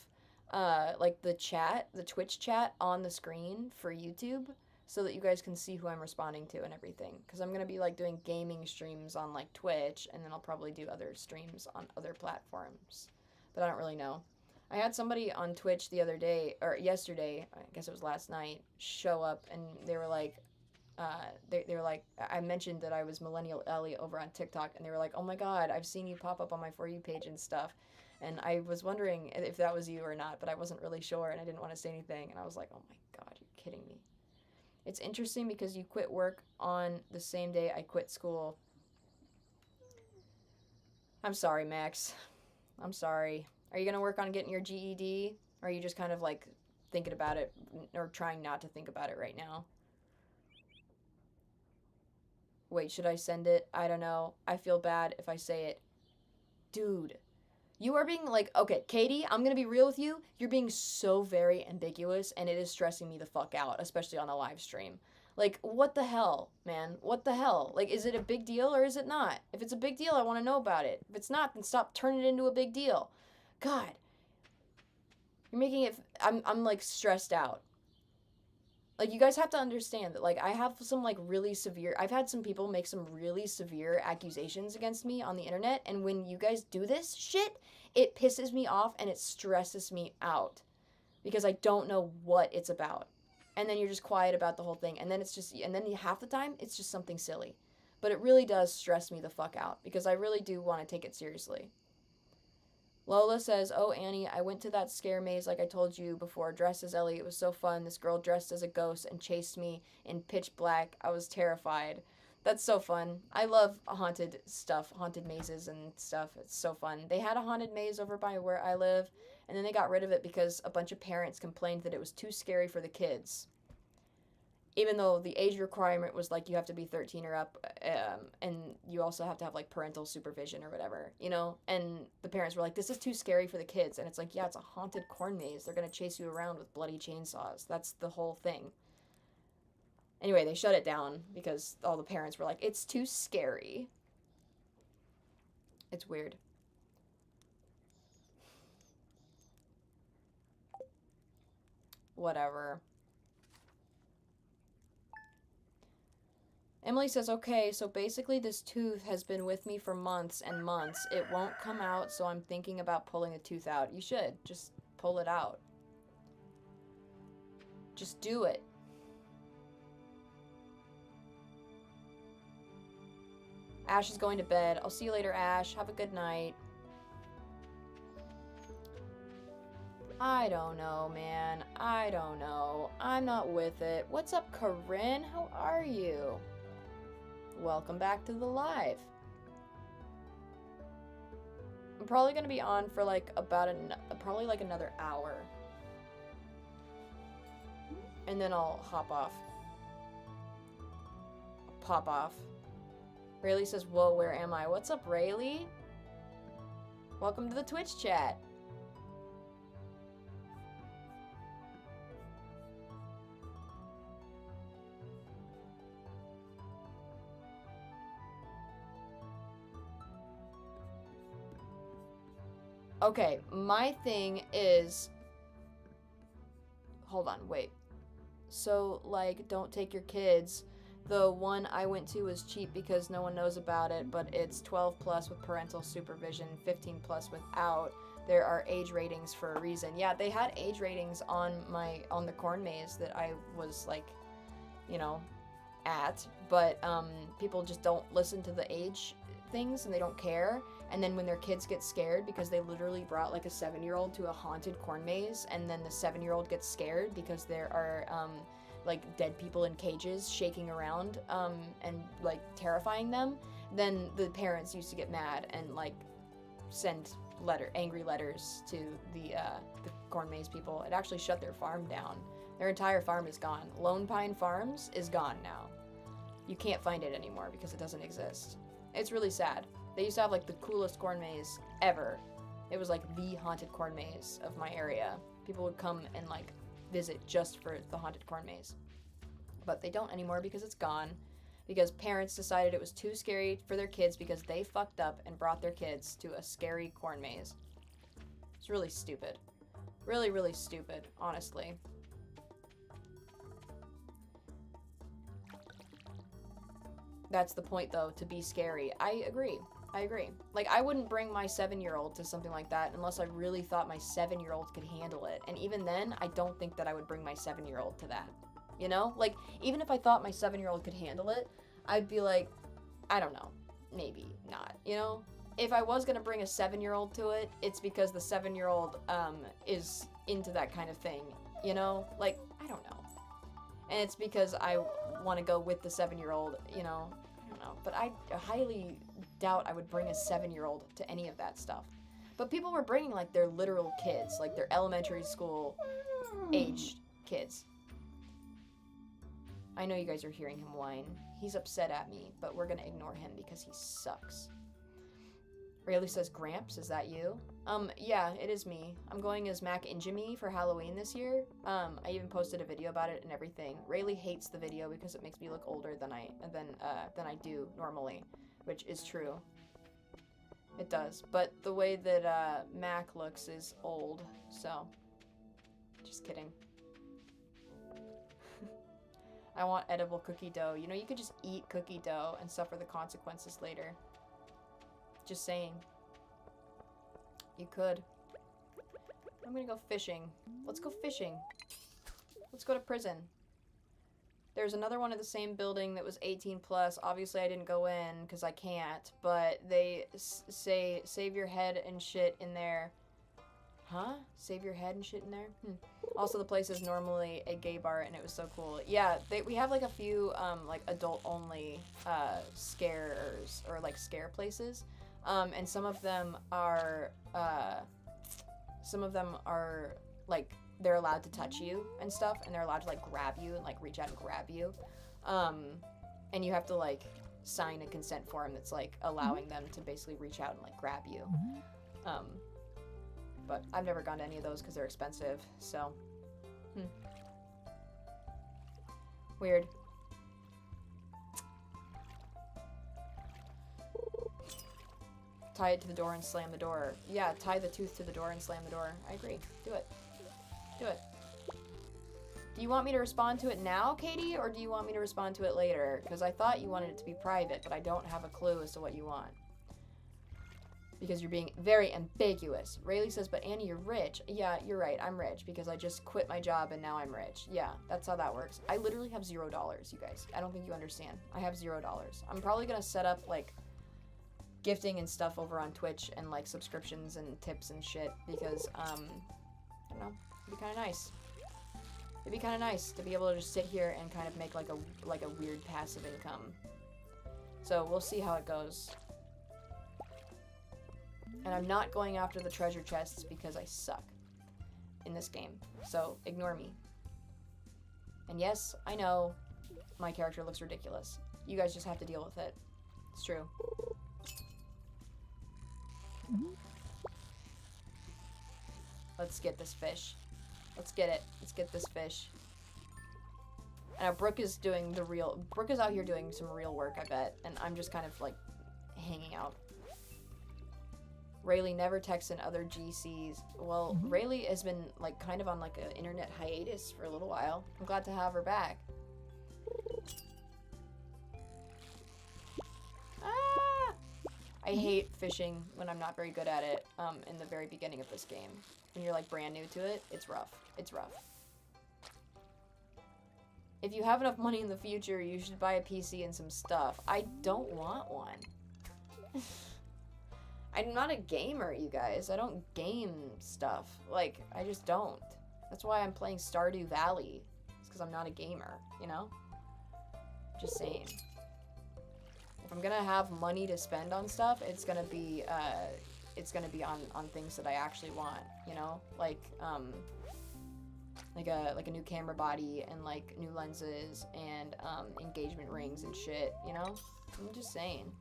like, the Twitch chat on the screen for YouTube, so that you guys can see who I'm responding to and everything. Because I'm going to be, like, doing gaming streams on, like, Twitch, and then I'll probably do other streams on other platforms. But I don't really know. I had somebody on Twitch the other day, or yesterday, I guess it was last night, show up, and they were like, they were like, I mentioned that I was Millennial Ellie over on TikTok, and they were like, oh my god, I've seen you pop up on my For You page and stuff. And I was wondering if that was you or not, but I wasn't really sure, and I didn't want to say anything, and I was like, oh my god, you're kidding me. It's interesting because you quit work on the same day I quit school. I'm sorry, Max. I'm sorry. Are you going to work on getting your GED? Or are you just kind of like thinking about it or trying not to think about it right now? Wait, should I send it? I don't know. I feel bad if I say it. Dude, you are being like, okay, Katie, I'm going to be real with you. You're being so very ambiguous and it is stressing me the fuck out, especially on a live stream. Like, what the hell, man? What the hell? Like, is it a big deal or is it not? If it's a big deal, I want to know about it. If it's not, then stop turning it into a big deal. God. You're making it, I'm like stressed out. Like, you guys have to understand that, like, I have some, like, really severe, I've had some people make some really severe accusations against me on the internet, and when you guys do this shit, it pisses me off and it stresses me out. Because I don't know what it's about. And then you're just quiet about the whole thing, and then it's just, and then half the time, it's just something silly. But it really does stress me the fuck out, because I really do want to take it seriously. Lola says, "Oh, Annie, I went to that scare maze like I told you before, dressed as Ellie. It was so fun. This girl dressed as a ghost and chased me in pitch black. I was terrified." That's so fun. I love haunted stuff, haunted mazes and stuff. It's so fun. They had a haunted maze over by where I live, and then they got rid of it because a bunch of parents complained that it was too scary for the kids. Even though the age requirement was like you have to be 13 or up, and you also have to have like parental supervision or whatever, you know? And the parents were like, this is too scary for the kids. And it's like, yeah, it's a haunted corn maze. They're going to chase you around with bloody chainsaws. That's the whole thing. Anyway, they shut it down because all the parents were like, it's too scary. It's weird. Whatever. Emily says, okay, so basically this tooth has been with me for months and months. It won't come out, so I'm thinking about pulling the tooth out. You should. Just pull it out. Just do it. Ash is going to bed. I'll see you later, Ash. Have a good night. I don't know, man. I don't know. I'm not with it. What's up, Corinne? How are you? Welcome back to the live. I'm probably going to be on for like about probably like another hour. And then I'll hop off. Pop off. Rayleigh says, whoa, where am I? What's up, Rayleigh? Welcome to the Twitch chat. Okay, my thing is... Hold on, wait. So, like, don't take your kids. The one I went to was cheap because no one knows about it, but it's 12 plus with parental supervision, 15 plus without. There are age ratings for a reason. Yeah, they had age ratings on the corn maze that I was, like, you know, at, but people just don't listen to the age things and they don't care. And then when their kids get scared because they literally brought like a 7-year-old to a haunted corn maze, and then the 7-year-old gets scared because there are like dead people in cages shaking around and like terrifying them, then the parents used to get mad and like send angry letters to the corn maze people. It actually shut their farm down. Their entire farm is gone. Lone Pine Farms is gone now. You can't find it anymore because it doesn't exist. It's really sad. They used to have like the coolest corn maze ever. It was like the haunted corn maze of my area. People would come and like visit just for the haunted corn maze. But they don't anymore because it's gone. Because parents decided it was too scary for their kids because they fucked up and brought their kids to a scary corn maze. It's really stupid. Really, really stupid, honestly. That's the point, though, to be scary. I agree. I agree. Like, I wouldn't bring my 7-year-old to something like that unless I really thought my 7-year-old could handle it. And even then, I don't think that I would bring my 7-year-old to that. You know? Like, even if I thought my 7-year-old could handle it, I'd be like, I don't know. Maybe not, you know? If I was gonna bring a 7-year-old to it, it's because the 7-year-old, is into that kind of thing. You know? Like, I don't know. And it's because I want to go with the 7-year-old, you know? I don't know. But I highly doubt I would bring a 7-year-old to any of that stuff. But people were bringing, like, their literal kids. Like, their elementary school aged kids. I know you guys are hearing him whine. He's upset at me, but we're gonna ignore him because he sucks. Rayleigh says, Gramps, is that you? Yeah, it is me. I'm going as Mac Injimy for Halloween this year. I even posted a video about it and everything. Rayleigh hates the video because it makes me look older than I do normally, which is true. It does. But the way that Mac looks is old, so just kidding. I want edible cookie dough. You know, you could just eat cookie dough and suffer the consequences later. Just saying. You could. I'm gonna go fishing. Let's go fishing. Let's go to prison. There's another one of the same building that was 18 plus. Obviously, I didn't go in because I can't. But they say save your head and shit in there. Huh? Save your head and shit in there? Also, the place is normally a gay bar, and it was so cool. Yeah, we have like a few like adult-only scares or like scare places, and some of them are like they're allowed to touch you and stuff, and they're allowed to like grab you and like reach out and grab you, and you have to like sign a consent form that's like allowing them to basically reach out and like grab you. But I've never gone to any of those because they're expensive, so. Weird. Tie it to the door and slam the door. Yeah, tie the tooth to the door and slam the door. I agree. Do it. Do it. Do you want me to respond to it now, Katie, or do you want me to respond to it later? Because I thought you wanted it to be private, but I don't have a clue as to what you want. Because you're being very ambiguous. Rayleigh says, but Annie, you're rich. Yeah, you're right. I'm rich because I just quit my job and now I'm rich. Yeah, that's how that works. I literally have $0, you guys. I don't think you understand. I have $0. I'm probably going to set up, like, gifting and stuff over on Twitch and, like, subscriptions and tips and shit because, I don't know. It'd be kind of nice. It'd be kind of nice to be able to just sit here and kind of make, like a weird passive income. So, we'll see how it goes. And I'm not going after the treasure chests because I suck in this game. So, ignore me. And yes, I know my character looks ridiculous. You guys just have to deal with it. It's true. Let's get this fish. Let's get it. Let's get this fish. And now Brooke is doing the real... Brooke is out here doing some real work, I bet. And I'm just kind of, like, hanging out. Rayleigh never texts in other GCs. Well, Rayleigh has been, like, kind of on, like, an internet hiatus for a little while. I'm glad to have her back. Ah! I hate fishing when I'm not very good at it, in the very beginning of this game. When you're, like, brand new to it, it's rough. It's rough. If you have enough money in the future, you should buy a PC and some stuff. I don't want one. I'm not a gamer, you guys. I don't game stuff. Like, I just don't. That's why I'm playing Stardew Valley. It's because I'm not a gamer, you know? Just saying. If I'm gonna have money to spend on stuff, it's gonna be on things that I actually want, you know? Like a new camera body and, like, new lenses and, engagement rings and shit, you know? I'm just saying.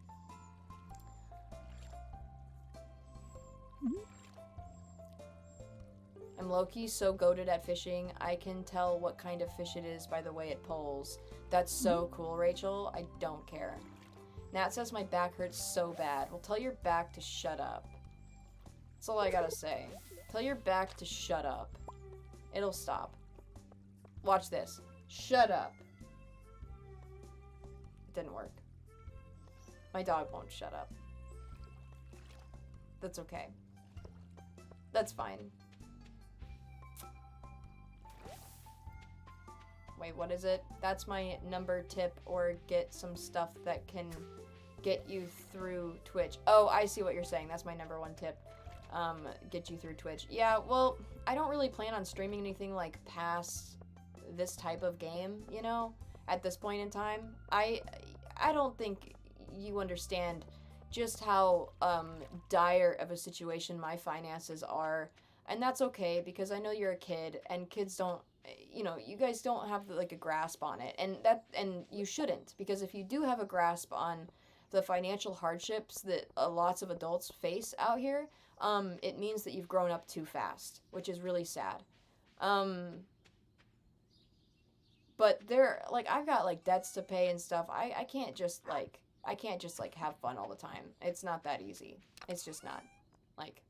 I'm low-key so goated at fishing, I can tell what kind of fish it is by the way it pulls. That's so cool, Rachel. I don't care. Nat says my back hurts so bad. Well, tell your back to shut up. That's all I gotta say. Tell your back to shut up. It'll stop. Watch this. Shut up. It didn't work. My dog won't shut up. That's okay. That's fine. Wait, what is it? That's my number tip, or get some stuff that can get you through Twitch. Oh, I see what you're saying. That's my number one tip. Get you through Twitch. Yeah, well, I don't really plan on streaming anything like past this type of game, you know, at this point in time. I don't think you understand just how dire of a situation my finances are, and that's okay because I know you're a kid and kids don't, you know, you guys don't have like a grasp on it, and you shouldn't, because if you do have a grasp on the financial hardships that lots of adults face out here, it means that you've grown up too fast, which is really sad. But like, I've got like debts to pay and stuff. I can't just like have fun all the time. It's not that easy. It's just not. Like,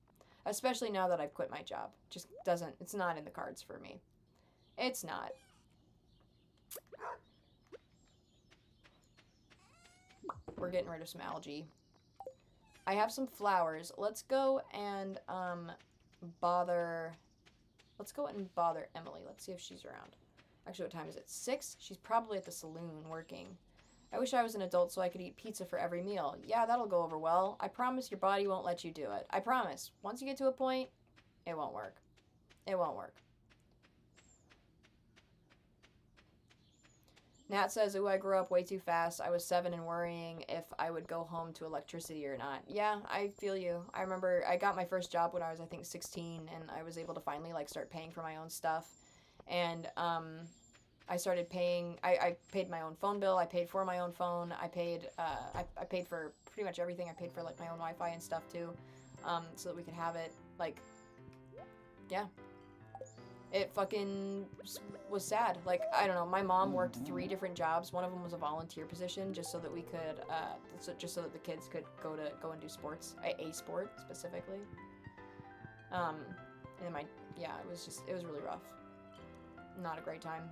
especially now that I've quit my job. Just doesn't, it's not in the cards for me. It's not. We're getting rid of some algae. I have some flowers. Let's go and bother Emily. Let's see if she's around. Actually, what time is it? 6? She's probably at the saloon working. I wish I was an adult so I could eat pizza for every meal. Yeah, that'll go over well. I promise your body won't let you do it. I promise. Once you get to a point, it won't work. It won't work. Nat says, ooh, I grew up way too fast. I was 7 and worrying if I would go home to electricity or not. Yeah, I feel you. I remember I got my first job when I was, I think, 16, and I was able to finally, like, start paying for my own stuff. And, I started paying, I paid my own phone bill, I paid for my own phone, I paid for pretty much everything. I paid for, like, my own Wi-Fi and stuff, too, so that we could have it, like, yeah. It fucking was sad. Like, I don't know, my mom worked 3 different jobs. One of them was a volunteer position, just so that we could, just so that the kids could go and do sports, a sport, specifically. And then it was really rough. Not a great time.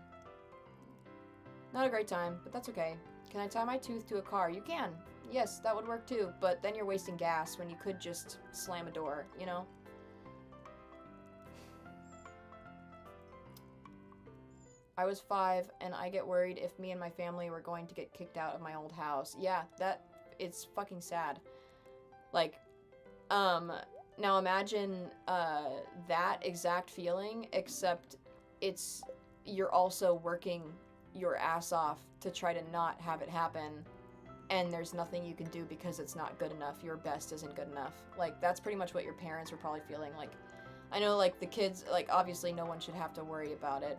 Not a great time, but that's okay. Can I tie my tooth to a car? You can. Yes, that would work too, but then you're wasting gas when you could just slam a door, you know? I was 5, and I get worried if me and my family were going to get kicked out of my old house. Yeah, it's fucking sad. Like, now imagine, that exact feeling, except you're also working your ass off to try to not have it happen, and there's nothing you can do because it's not good enough. Your best isn't good enough. Like, that's pretty much what your parents were probably feeling. Like, I know, like, the kids, like, obviously no one should have to worry about it.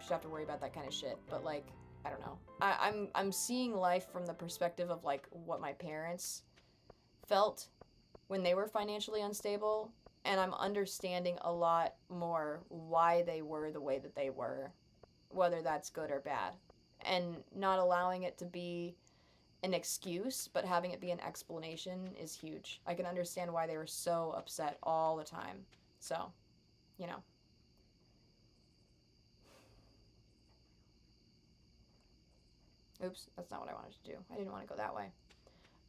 Should have to worry about that kind of shit, but, like, I don't know. I'm seeing life from the perspective of, like, what my parents felt when they were financially unstable, and I'm understanding a lot more why they were the way that they were, whether that's good or bad, and not allowing it to be an excuse, but having it be an explanation is huge. I can understand why they were so upset all the time. So, you know. Oops, that's not what I wanted to do. I didn't want to go that way.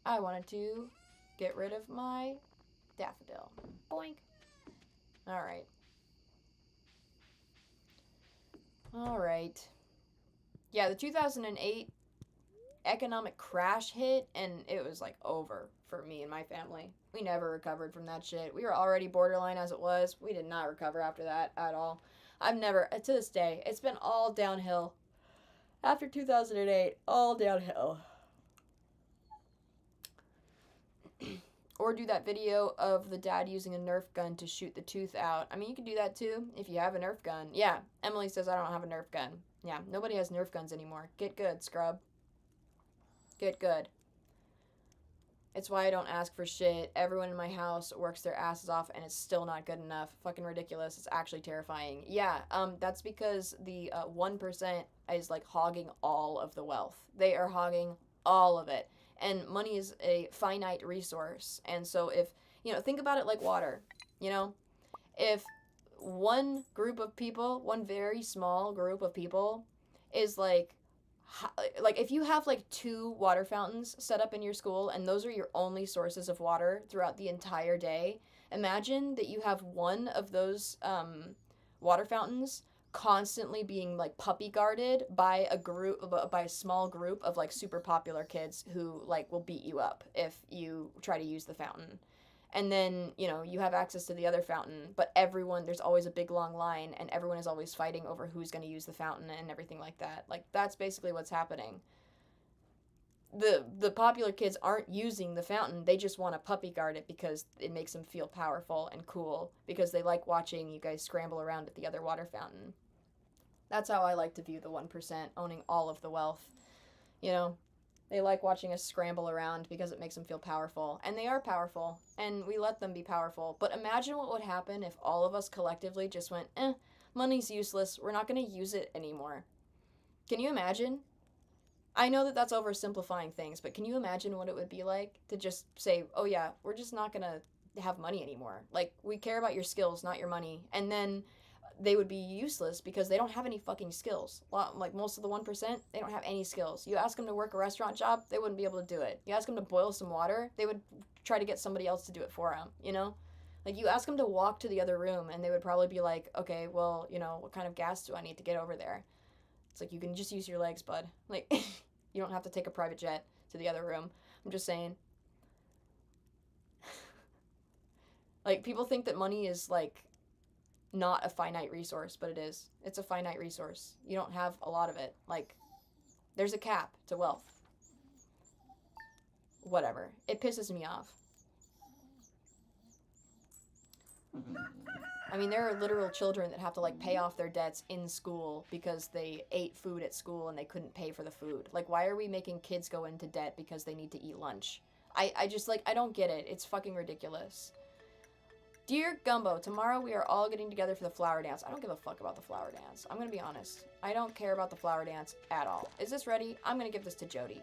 I wanted to get rid of my daffodil. Boink. Alright. Alright. Yeah, the 2008 economic crash hit, and it was, like, over for me and my family. We never recovered from that shit. We were already borderline as it was. We did not recover after that at all. I've never, to this day, it's been all downhill. After 2008, all downhill. Or do that video of the dad using a Nerf gun to shoot the tooth out. I mean, you can do that too if you have a Nerf gun. Yeah, Emily says I don't have a Nerf gun. Yeah, nobody has Nerf guns anymore. Get good, scrub. Get good. It's why I don't ask for shit. Everyone in my house works their asses off and it's still not good enough. Fucking ridiculous. It's actually terrifying. Yeah, that's because the 1% is, like, hogging all of the wealth. They are hogging all of it. And money is a finite resource. And so if, think about it like water, if one group of people, one very small group of people is like if you have, like, 2 water fountains set up in your school and those are your only sources of water throughout the entire day, imagine that you have one of those water fountains constantly being, like, puppy guarded by a small group of, like, super popular kids who, like, will beat you up if you try to use the fountain. And then, you have access to the other fountain, but there's always a big long line, and everyone is always fighting over who's going to use the fountain and everything like that. Like, that's basically what's happening. The popular kids aren't using the fountain, they just want to puppy guard it because it makes them feel powerful and cool, because they like watching you guys scramble around at the other water fountain. That's how I like to view the 1% owning all of the wealth, They like watching us scramble around because it makes them feel powerful. And they are powerful. And we let them be powerful. But imagine what would happen if all of us collectively just went, money's useless. We're not going to use it anymore. Can you imagine? I know that that's oversimplifying things, but can you imagine what it would be like to just say, oh yeah, we're just not going to have money anymore. Like, we care about your skills, not your money. And then they would be useless because they don't have any fucking skills. Like, most of the 1%, they don't have any skills. You ask them to work a restaurant job, they wouldn't be able to do it. You ask them to boil some water, they would try to get somebody else to do it for them, Like, you ask them to walk to the other room, and they would probably be like, okay, well, what kind of gas do I need to get over there? It's like, you can just use your legs, bud. Like, you don't have to take a private jet to the other room. I'm just saying. Like, people think that money is, like, not a finite resource, but it is. It's a finite resource. You don't have a lot of it. Like, there's a cap to wealth. Whatever. It pisses me off. I mean, there are literal children that have to, like, pay off their debts in school because they ate food at school and they couldn't pay for the food. Like, why are we making kids go into debt because they need to eat lunch? I just, like, I don't get it. It's fucking ridiculous. Dear Gumbo, tomorrow we are all getting together for the flower dance. I don't give a fuck about the flower dance. I'm gonna be honest. I don't care about the flower dance at all. Is this ready? I'm gonna give this to Jody.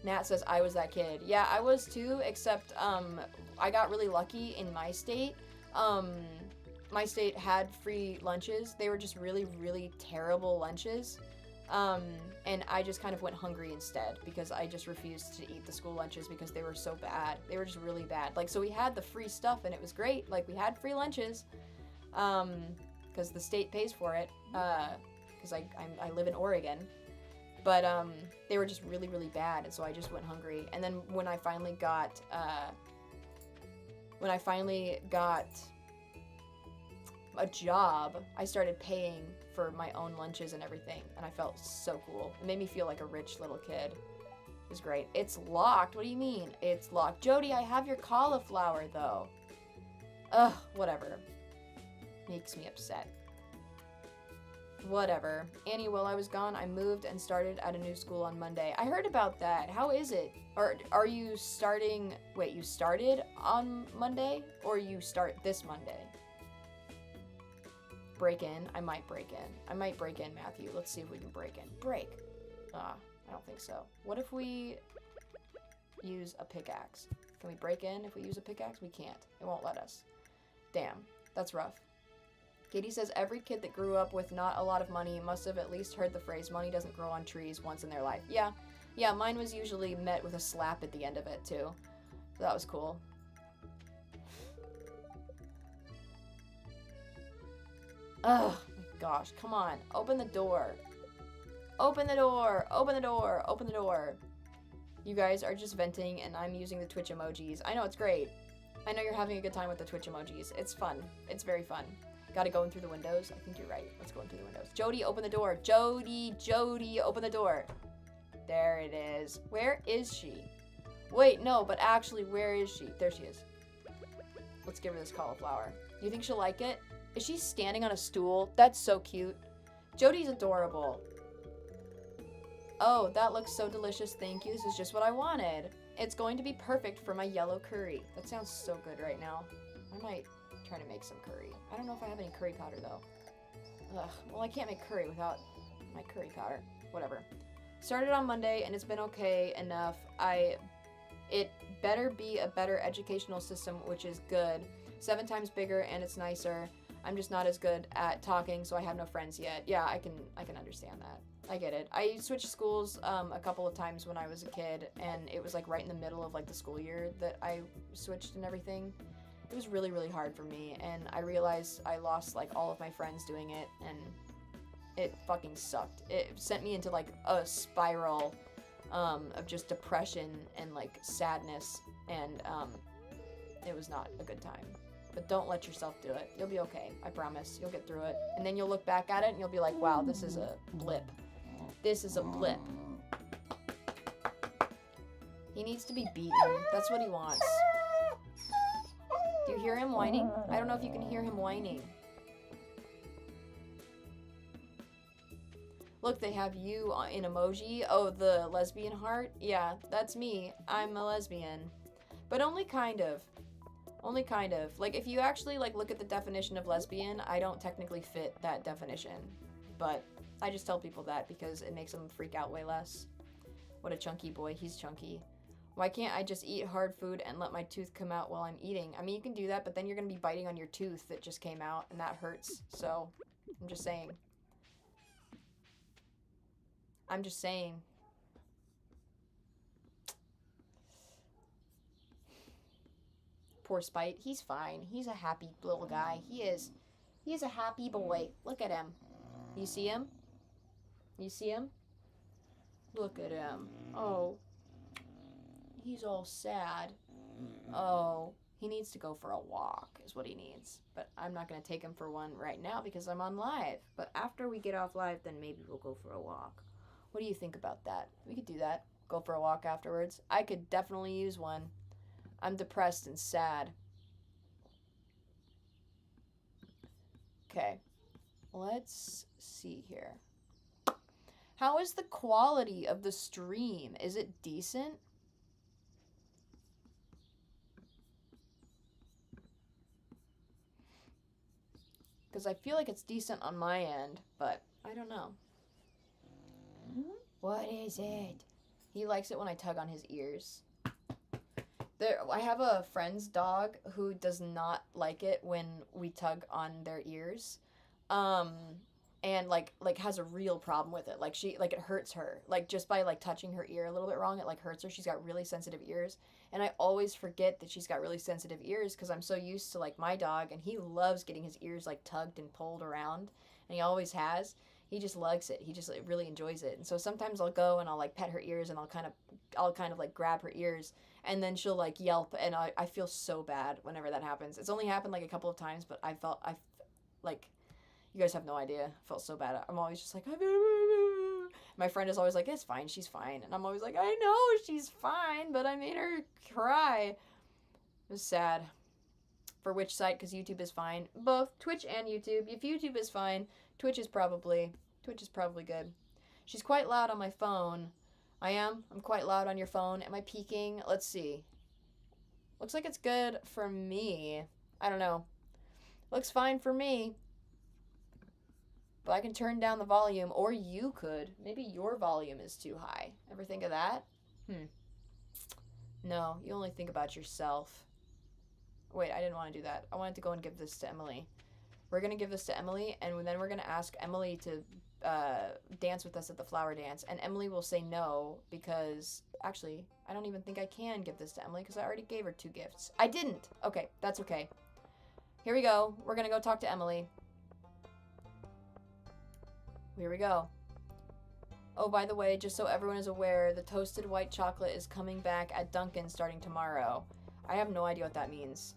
Nat says, I was that kid. Yeah, I was too, except, I got really lucky in my state. My state had free lunches. They were just really, really terrible lunches. And I just kind of went hungry instead because I just refused to eat the school lunches because they were so bad. They were just really bad. Like, so we had the free stuff and it was great. Like, we had free lunches, because the state pays for it, because I live in Oregon. But, they were just really, really bad, and so I just went hungry. And then when I finally got a job, I started paying for my own lunches and everything, and I felt so cool. It made me feel like a rich little kid. It was great. It's locked. What do you mean? It's locked. Jody, I have your cauliflower, though. Ugh, whatever. Makes me upset. Whatever. Annie, while I was gone, I moved and started at a new school on Monday. I heard about that. How is it? Or are you starting... Wait, you started on Monday? Or you start this Monday? Break in? I might break in. I might break in, Matthew. Let's see if we can break in. Break! I don't think so. What if we use a pickaxe? Can we break in if we use a pickaxe? We can't. It won't let us. Damn. That's rough. Katie says every kid that grew up with not a lot of money must have at least heard the phrase, money doesn't grow on trees, once in their life. Yeah, mine was usually met with a slap at the end of it, too. So that was cool. Oh, my gosh, come on. Open the door. Open the door! Open the door! Open the door! You guys are just venting, and I'm using the Twitch emojis. I know, it's great. I know you're having a good time with the Twitch emojis. It's fun. It's very fun. Gotta go in through the windows. I think you're right. Let's go in through the windows. Jody, open the door. Jody, open the door. There it is. Where is she? Wait, no, but actually, where is she? There she is. Let's give her this cauliflower. You think she'll like it? Is she standing on a stool? That's so cute. Jody's adorable. Oh, that looks so delicious. Thank you. This is just what I wanted. It's going to be perfect for my yellow curry. That sounds so good right now. I might try to make some curry. I don't know if I have any curry powder though. Ugh, well, I can't make curry without my curry powder. Whatever. Started on Monday and it's been okay enough. It better be a better educational system, which is good. 7 times bigger and it's nicer. I'm just not as good at talking, so I have no friends yet. Yeah, I can understand that. I get it. I switched schools a couple of times when I was a kid, and it was like right in the middle of like the school year that I switched and everything. It was really, really hard for me, and I realized I lost like all of my friends doing it, and it fucking sucked. It sent me into like a spiral of just depression and like sadness, and it was not a good time. But don't let yourself do it. You'll be okay. I promise. You'll get through it. And then you'll look back at it and you'll be like, wow, this is a blip. This is a blip. He needs to be beaten. That's what he wants. Do you hear him whining? I don't know if you can hear him whining. Look, they have you in emoji. Oh, the lesbian heart? Yeah, that's me. I'm a lesbian. But only kind of. Only kind of. Like, if you actually, like, look at the definition of lesbian, I don't technically fit that definition. But I just tell people that because it makes them freak out way less. What a chunky boy. He's chunky. Why can't I just eat hard food and let my tooth come out while I'm eating? I mean, you can do that, but then you're going to be biting on your tooth that just came out, and that hurts. So, I'm just saying. I'm just saying. Poor Spite. He's fine. He's a happy little guy. He is. He's a happy boy. Look at him. You see him? You see him? Look at him. Oh. He's all sad. Oh. He needs to go for a walk, is what he needs. But I'm not going to take him for one right now because I'm on live. But after we get off live, then maybe we'll go for a walk. What do you think about that? We could do that. Go for a walk afterwards. I could definitely use one. I'm depressed and sad. Okay. Let's see here. How is the quality of the stream? Is it decent? Because I feel like it's decent on my end, but I don't know. What is it? He likes it when I tug on his ears. I have a friend's dog who does not like it when we tug on their ears. And like has a real problem with it. Like it hurts her. Like just by like touching her ear a little bit wrong, it like hurts her. She's got really sensitive ears. And I always forget that she's got really sensitive ears because I'm so used to like my dog, and he loves getting his ears like tugged and pulled around, and he always has. He just likes it. He just like, really enjoys it. And so sometimes I'll go and I'll like pet her ears, and I'll kind of like grab her ears, and then she'll like yelp, and I feel so bad whenever that happens. It's only happened like a couple of times, but like, you guys have no idea. I felt so bad. I'm always just like, my friend is always like, it's fine, she's fine. And I'm always like, I know she's fine, but I made her cry. It was sad. For which site? Because YouTube is fine. Both Twitch and YouTube. If YouTube is fine, Twitch is probably good. She's quite loud on my phone. I am? I'm quite loud on your phone. Am I peaking? Let's see. Looks like it's good for me. I don't know. Looks fine for me. But I can turn down the volume, or you could. Maybe your volume is too high. Ever think of that? No, you only think about yourself. Wait, I didn't want to do that. I wanted to go and give this to Emily. We're going to give this to Emily, and then we're going to ask Emily to dance with us at the flower dance. And Emily will say no, because actually, I don't even think I can give this to Emily, because I already gave her 2 gifts. I didn't! Okay, that's okay. Here we go. We're going to go talk to Emily. Here we go. Oh, by the way, just so everyone is aware, the toasted white chocolate is coming back at Dunkin' starting tomorrow. I have no idea what that means.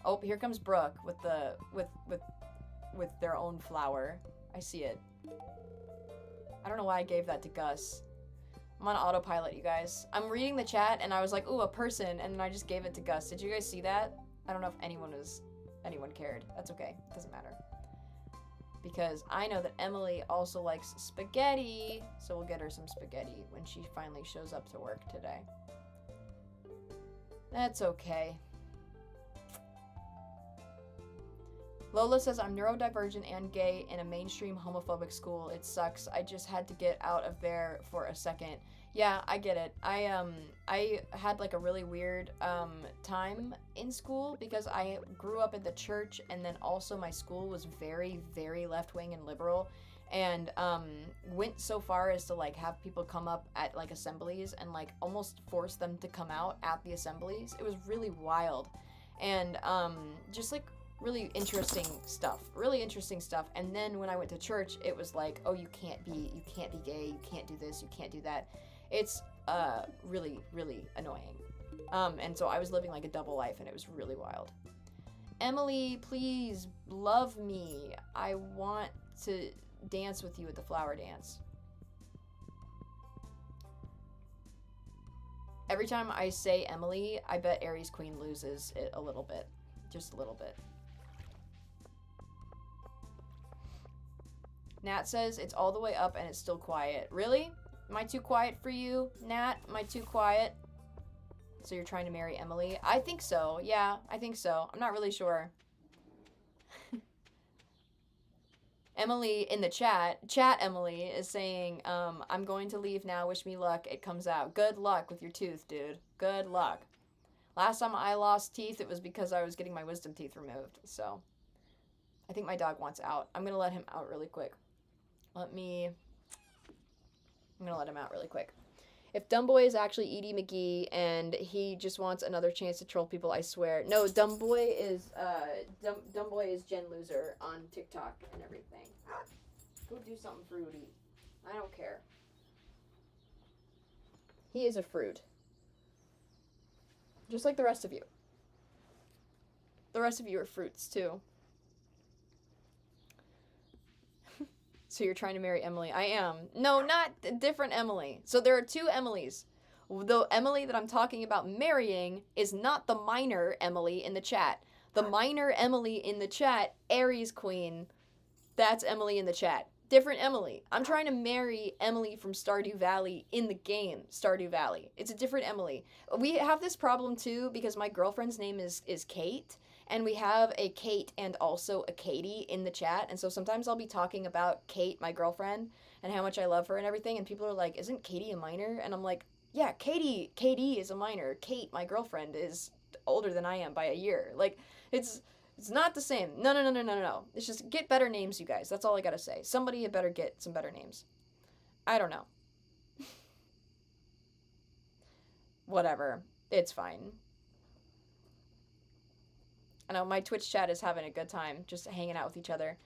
Oh, here comes Brooke with their own flower. I see it. I don't know why I gave that to Gus. I'm on autopilot, you guys. I'm reading the chat and I was like, ooh, a person, and then I just gave it to Gus. Did you guys see that? I don't know if anyone cared. That's okay. It doesn't matter. Because I know that Emily also likes spaghetti, so we'll get her some spaghetti when she finally shows up to work today. That's okay. Lola says, I'm neurodivergent and gay in a mainstream homophobic school. It sucks. I just had to get out of there for a second. Yeah, I get it. I had like a really weird time in school because I grew up in the church, and then also my school was very, very left-wing and liberal, and went so far as to like have people come up at like assemblies and like almost force them to come out at the assemblies. It was really wild, and just like really interesting stuff. And then when I went to church, it was like, oh, you can't be gay, you can't do this, you can't do that. It's really, really annoying. And so I was living like a double life, and it was really wild. Emily, please love me. I want to dance with you at the flower dance. Every time I say Emily, I bet Aries Queen loses it a little bit. Just a little bit. Nat says it's all the way up and it's still quiet. Really? Am I too quiet for you, Nat? Am I too quiet? So you're trying to marry Emily? I think so. Yeah, I think so. I'm not really sure. Emily in the chat Emily is saying, I'm going to leave now. Wish me luck. It comes out. Good luck with your tooth, dude. Good luck. Last time I lost teeth, it was because I was getting my wisdom teeth removed. So I think my dog wants out. I'm going to let him out really quick. I'm going to let him out really quick. If Dumbboy is actually Edie McGee and he just wants another chance to troll people, I swear. No, Dumbboy is Dumbboy is Gen Loser on TikTok and everything. Go do something fruity. I don't care. He is a fruit. Just like the rest of you. The rest of you are fruits too. So you're trying to marry Emily. I am. No, not different Emily. So there are two Emilys. The Emily that I'm talking about marrying is not the minor Emily in the chat. The minor Emily in the chat, Aries Queen, that's Emily in the chat. Different Emily. I'm trying to marry Emily from Stardew Valley in the game, Stardew Valley. It's a different Emily. We have this problem too because my girlfriend's name is Kate, and we have a Kate and also a Katie in the chat, and so sometimes I'll be talking about Kate, my girlfriend, and how much I love her and everything, and people are like, isn't Katie a minor? And I'm like, yeah, Katie is a minor. Kate, my girlfriend, is older than I am by a year. Like, it's not the same. No. It's just get better names, you guys. That's all I gotta say. Somebody had better get some better names. I don't know. Whatever. It's fine. I know my Twitch chat is having a good time, just hanging out with each other.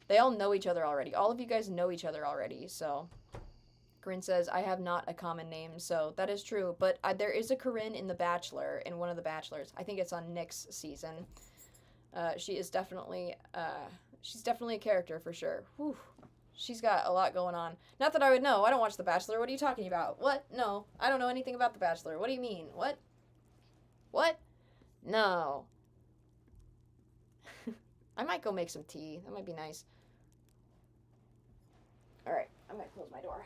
They all know each other already. All of you guys know each other already, so. Corinne says, I have not a common name, so that is true. But there is a Corinne in The Bachelor, in one of the Bachelors. I think it's on Nick's season. She is definitely, she's definitely a character for sure. Whew. She's got a lot going on. Not that I would know. I don't watch The Bachelor. What are you talking about? What? No. I don't know anything about The Bachelor. What do you mean? What? What? No. I might go make some tea. That might be nice. Alright. I'm gonna close my door.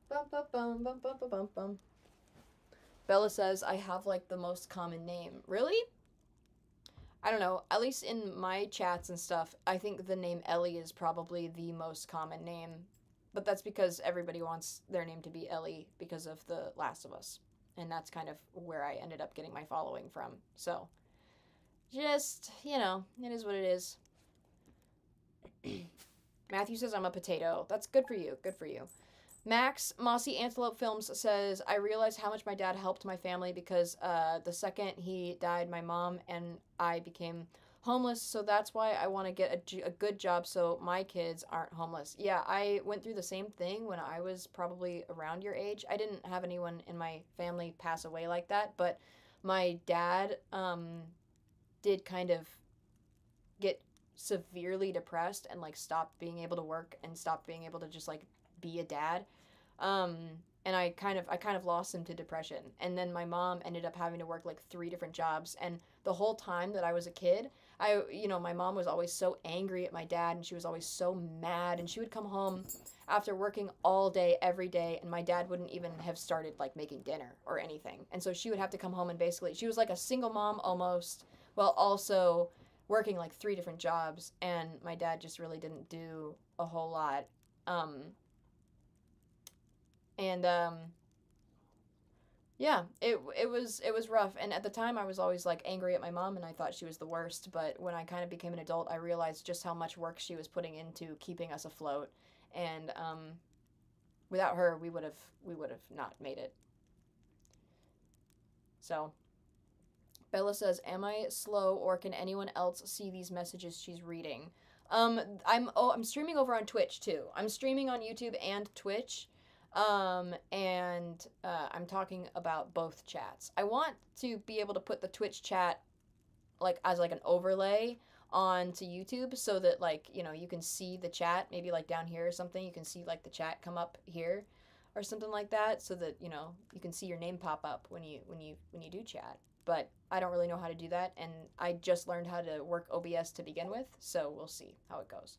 Bum, bum, bum, bum, bum, bum, bum, bum. Bella says, I have, like, the most common name. Really? I don't know. At least in my chats and stuff, I think the name Ellie is probably the most common name. But that's because everybody wants their name to be Ellie because of The Last of Us. And that's kind of where I ended up getting my following from. So, just, you know, it is what it is. Matthew says, I'm a potato. That's good for you. Good for you. Max Mossy Antelope Films says, I realized how much my dad helped my family because the second he died, my mom and I became homeless. So that's why I want to get a good job so my kids aren't homeless. Yeah, I went through the same thing when I was probably around your age. I didn't have anyone in my family pass away like that, but my dad did kind of get severely depressed and like stopped being able to work and stopped being able to just like be a dad. And I kind of lost him to depression. And then my mom ended up having to work like 3 different jobs. And the whole time that I was a kid, my mom was always so angry at my dad and she was always so mad. And she would come home after working all day, every day. And my dad wouldn't even have started like making dinner or anything. And so she would have to come home and basically, she was like a single mom almost, while also working like 3 different jobs. And my dad just really didn't do a whole lot. Yeah, it was rough. And at the time I was always like angry at my mom and I thought she was the worst, but when I kind of became an adult, I realized just how much work she was putting into keeping us afloat. And without her, we would have not made it. So Bella says, "Am I slow or can anyone else see these messages she's reading?" I'm streaming over on Twitch too. I'm streaming on YouTube and Twitch. I'm talking about both chats. I want to be able to put the Twitch chat like as like an overlay onto YouTube so that like, you know, you can see the chat maybe like down here or something. You can see like the chat come up here or something like that so that, you know, you can see your name pop up when you do chat. But I don't really know how to do that, and I just learned how to work OBS to begin with, so we'll see how it goes.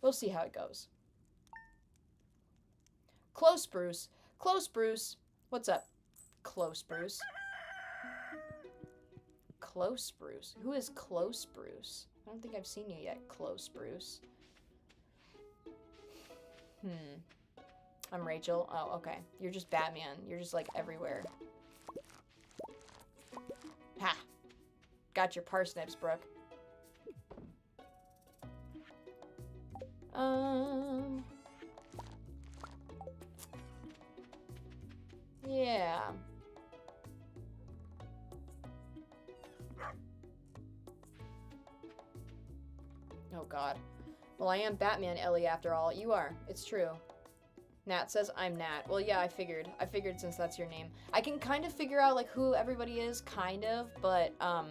We'll see how it goes. Close Bruce. Close Bruce. What's up? Close Bruce. Close Bruce. Who is Close Bruce? I don't think I've seen you yet, Close Bruce. I'm Rachel. Oh, okay. You're just Batman. You're just like everywhere. Ha! Got your parsnips, Brooke. Yeah. Oh god. Well, I am Batman, Ellie, after all. You are. It's true. Nat says I'm Nat. Well, yeah, I figured. I figured since that's your name. I can kind of figure out, like, who everybody is, kind of, but, I'm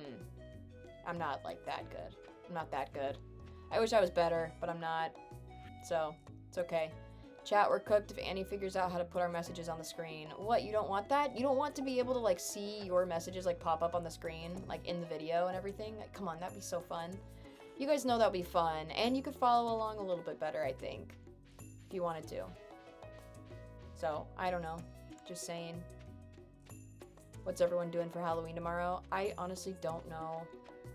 not, like, that good. I'm not that good. I wish I was better, but I'm not. So, it's okay. Chat, we're cooked if Annie figures out how to put our messages on the screen. What, you don't want that? You don't want to be able to, like, see your messages, like, pop up on the screen, like, in the video and everything? Like, come on, that'd be so fun. You guys know that would be fun, and you could follow along a little bit better, I think, if you wanted to. So, I don't know. Just saying. What's everyone doing for Halloween tomorrow? I honestly don't know.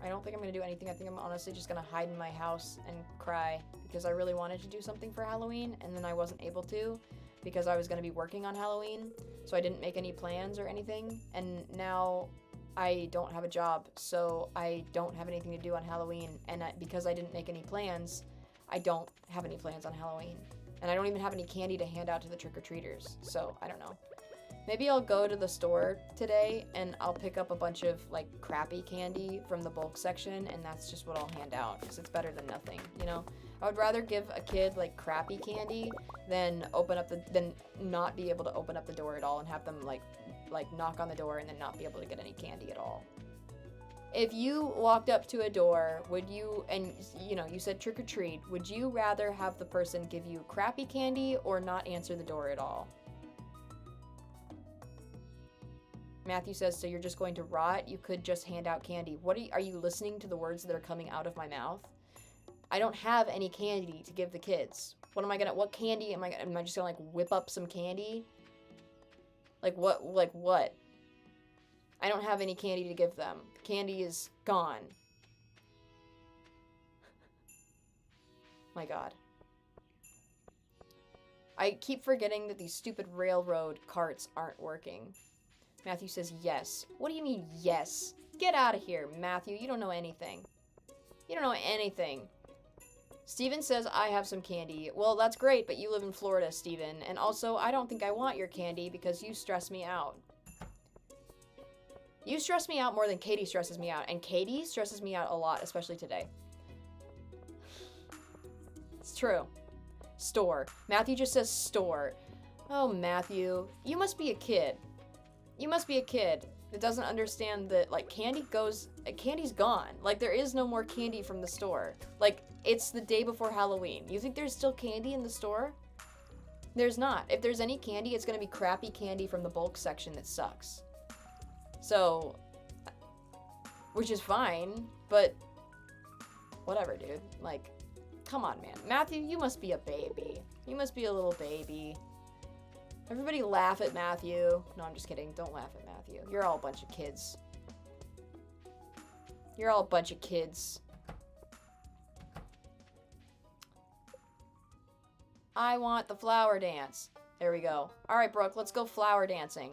I don't think I'm gonna do anything. I think I'm honestly just gonna hide in my house and cry because I really wanted to do something for Halloween and then I wasn't able to because I was gonna be working on Halloween, so I didn't make any plans or anything, and now I don't have a job, so I don't have anything to do on Halloween, and because I didn't make any plans, I don't have any plans on Halloween. And I don't even have any candy to hand out to the trick-or-treaters, so I don't know. Maybe I'll go to the store today and I'll pick up a bunch of, like, crappy candy from the bulk section, and that's just what I'll hand out, because it's better than nothing, you know? I would rather give a kid, like, crappy candy than not be able to open up the door at all and have them, like knock on the door and then not be able to get any candy at all. If you walked up to a door, would you, and, you know, you said trick or treat, would you rather have the person give you crappy candy or not answer the door at all? Matthew says, so you're just going to rot? You could just hand out candy. What are you listening to the words that are coming out of my mouth? I don't have any candy to give the kids. What candy am I just gonna, like, whip up some candy? Like what? I don't have any candy to give them. Candy is gone. My god. I keep forgetting that these stupid railroad carts aren't working. Matthew says yes. What do you mean yes? Get out of here, Matthew. You don't know anything. You don't know anything. Steven says I have some candy. Well, that's great, but you live in Florida, Steven. And also, I don't think I want your candy because you stress me out. You stress me out more than Katie stresses me out. And Katie stresses me out a lot, especially today. It's true. Store. Matthew just says store. Oh, Matthew. You must be a kid. You must be a kid that doesn't understand that, like, candy's gone. Like, there is no more candy from the store. Like, it's the day before Halloween. You think there's still candy in the store? There's not. If there's any candy, it's gonna be crappy candy from the bulk section that sucks. So, which is fine, but whatever, dude. Like, come on, man. Matthew, you must be a baby. You must be a little baby. Everybody laugh at Matthew. No, I'm just kidding. Don't laugh at Matthew. You're all a bunch of kids. You're all a bunch of kids. I want the flower dance. There we go. All right, Brooke, let's go flower dancing.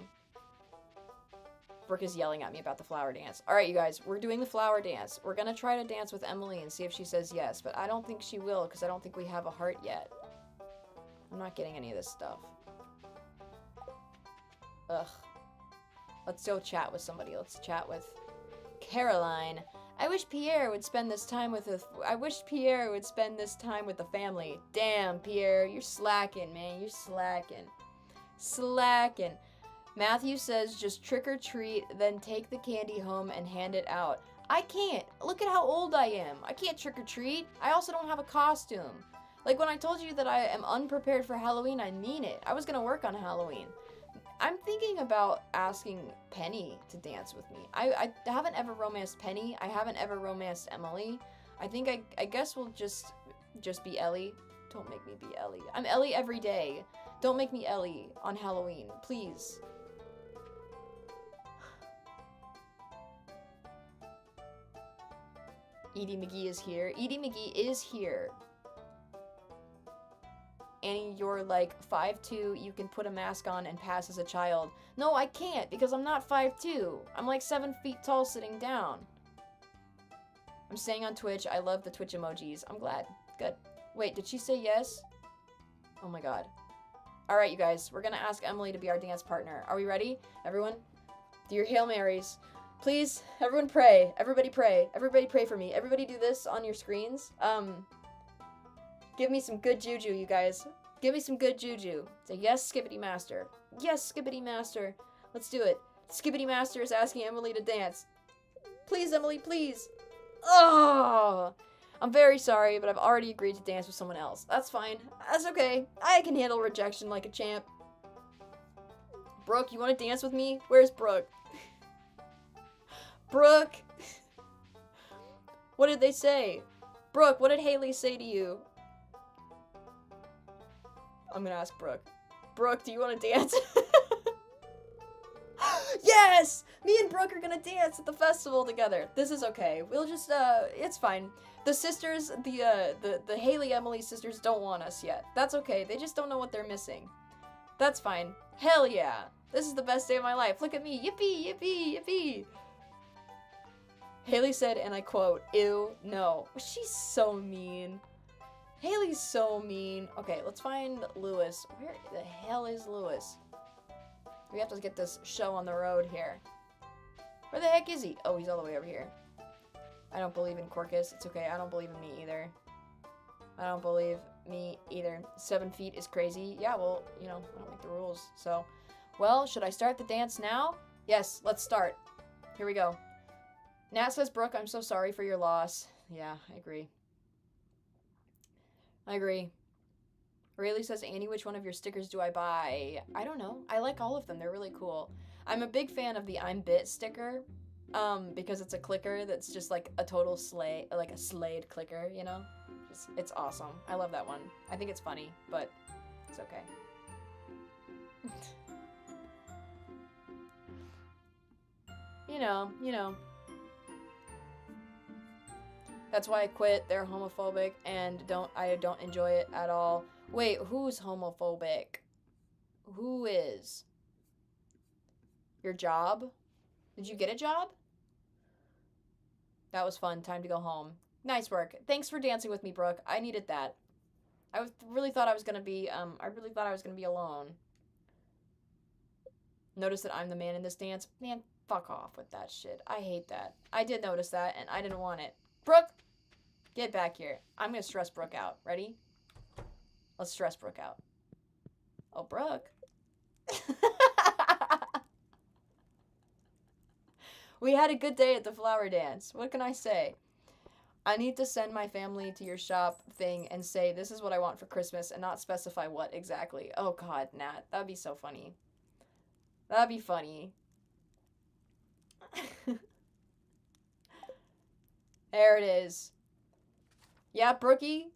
Brooke is yelling at me about the flower dance. All right, you guys, we're doing the flower dance. We're gonna try to dance with Emily and see if she says yes, but I don't think she will because I don't think we have a heart yet. I'm not getting any of this stuff. Ugh. Let's go chat with somebody. Let's chat with Caroline. I wish Pierre would spend this time with the family. Damn, Pierre, you're slacking, man. You're slacking. Slacking. Matthew says just trick or treat, then take the candy home and hand it out. I can't. Look at how old I am. I can't trick or treat. I also don't have a costume. Like, when I told you that I am unprepared for Halloween, I mean it. I was gonna work on Halloween. I'm thinking about asking Penny to dance with me. I haven't ever romanced Penny. I haven't ever romanced Emily. I think I guess we'll just be Ellie. Don't make me be Ellie. I'm Ellie every day. Don't make me Ellie on Halloween, please. Edie McGee is here. Edie McGee is here. Annie, you're like 5'2", you can put a mask on and pass as a child. No, I can't, because I'm not 5'2". I'm like 7 feet tall sitting down. I'm staying on Twitch. I love the Twitch emojis. I'm glad. Good. Wait, did she say yes? Oh my god. All right, you guys, we're gonna ask Emily to be our dance partner. Are we ready? Everyone, do your Hail Marys. Please, everyone pray. Everybody pray. Everybody pray for me. Everybody do this on your screens. Give me some good juju, you guys. Give me some good juju. Say yes, Skibbity Master. Yes, Skibbity Master. Let's do it. Skibbity Master is asking Emily to dance. Please, Emily, please. Oh, I'm very sorry, but I've already agreed to dance with someone else. That's fine. That's okay. I can handle rejection like a champ. Brooke, you want to dance with me? Where's Brooke? Brooke! What did they say? Brooke, what did Haley say to you? I'm gonna ask Brooke. Brooke, do you want to dance? Yes! Me and Brooke are gonna dance at the festival together. This is okay. We'll just, it's fine. The sisters, the Haley Emily sisters don't want us yet. That's okay. They just don't know what they're missing. That's fine. Hell yeah. This is the best day of my life. Look at me. Yippee, yippee, yippee. Haley said, and I quote, ew, no. She's so mean. Haley's so mean. Okay, let's find Lewis. Where the hell is Lewis? We have to get this show on the road here. Where the heck is he? Oh, he's all the way over here. I don't believe in Corcus. It's okay. I don't believe in me either. I don't believe me either. 7 feet is crazy. Yeah, well, you know, I don't make the rules. So, well, should I start the dance now? Yes, let's start. Here we go. Nat says, Brooke, I'm so sorry for your loss. Yeah, I agree. I agree. Rayleigh says, Annie, which one of your stickers do I buy? I don't know. I like all of them. They're really cool. I'm a big fan of the I'm Bit sticker, because it's a clicker that's just like a total slay, like a slayed clicker, you know? It's awesome. I love that one. I think it's funny, but it's okay. You know. That's why I quit. They're homophobic and I don't enjoy it at all. Wait, who's homophobic? Who is? Your job? Did you get a job? That was fun. Time to go home. Nice work. Thanks for dancing with me, Brooke. I needed that. I really thought I was gonna be alone. Notice that I'm the man in this dance? Man, fuck off with that shit. I hate that. I did notice that, and I didn't want it. Brooke! Get back here. I'm gonna stress Brooke out. Ready? Let's stress Brooke out. Oh, Brooke. We had a good day at the flower dance. What can I say? I need to send my family to your shop thing and say, this is what I want for Christmas, and not specify what exactly. Oh, God, Nat. That'd be so funny. That'd be funny. There it is. Yeah, Brookie?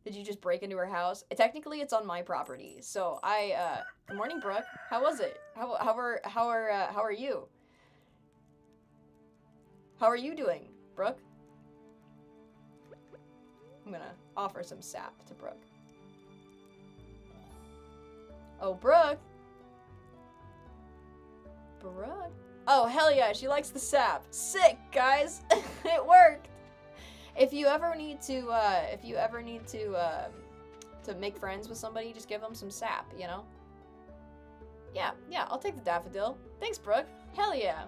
Did you just break into her house? Technically, it's on my property. So good morning, Brooke. How was it? How are you? How are you doing, Brooke? I'm gonna offer some sap to Brooke. Oh, Brooke. Brooke. Oh, hell yeah, she likes the sap. Sick, guys. It worked. If you ever need to make friends with somebody, just give them some sap, you know? Yeah, I'll take the daffodil. Thanks, Brooke. Hell yeah.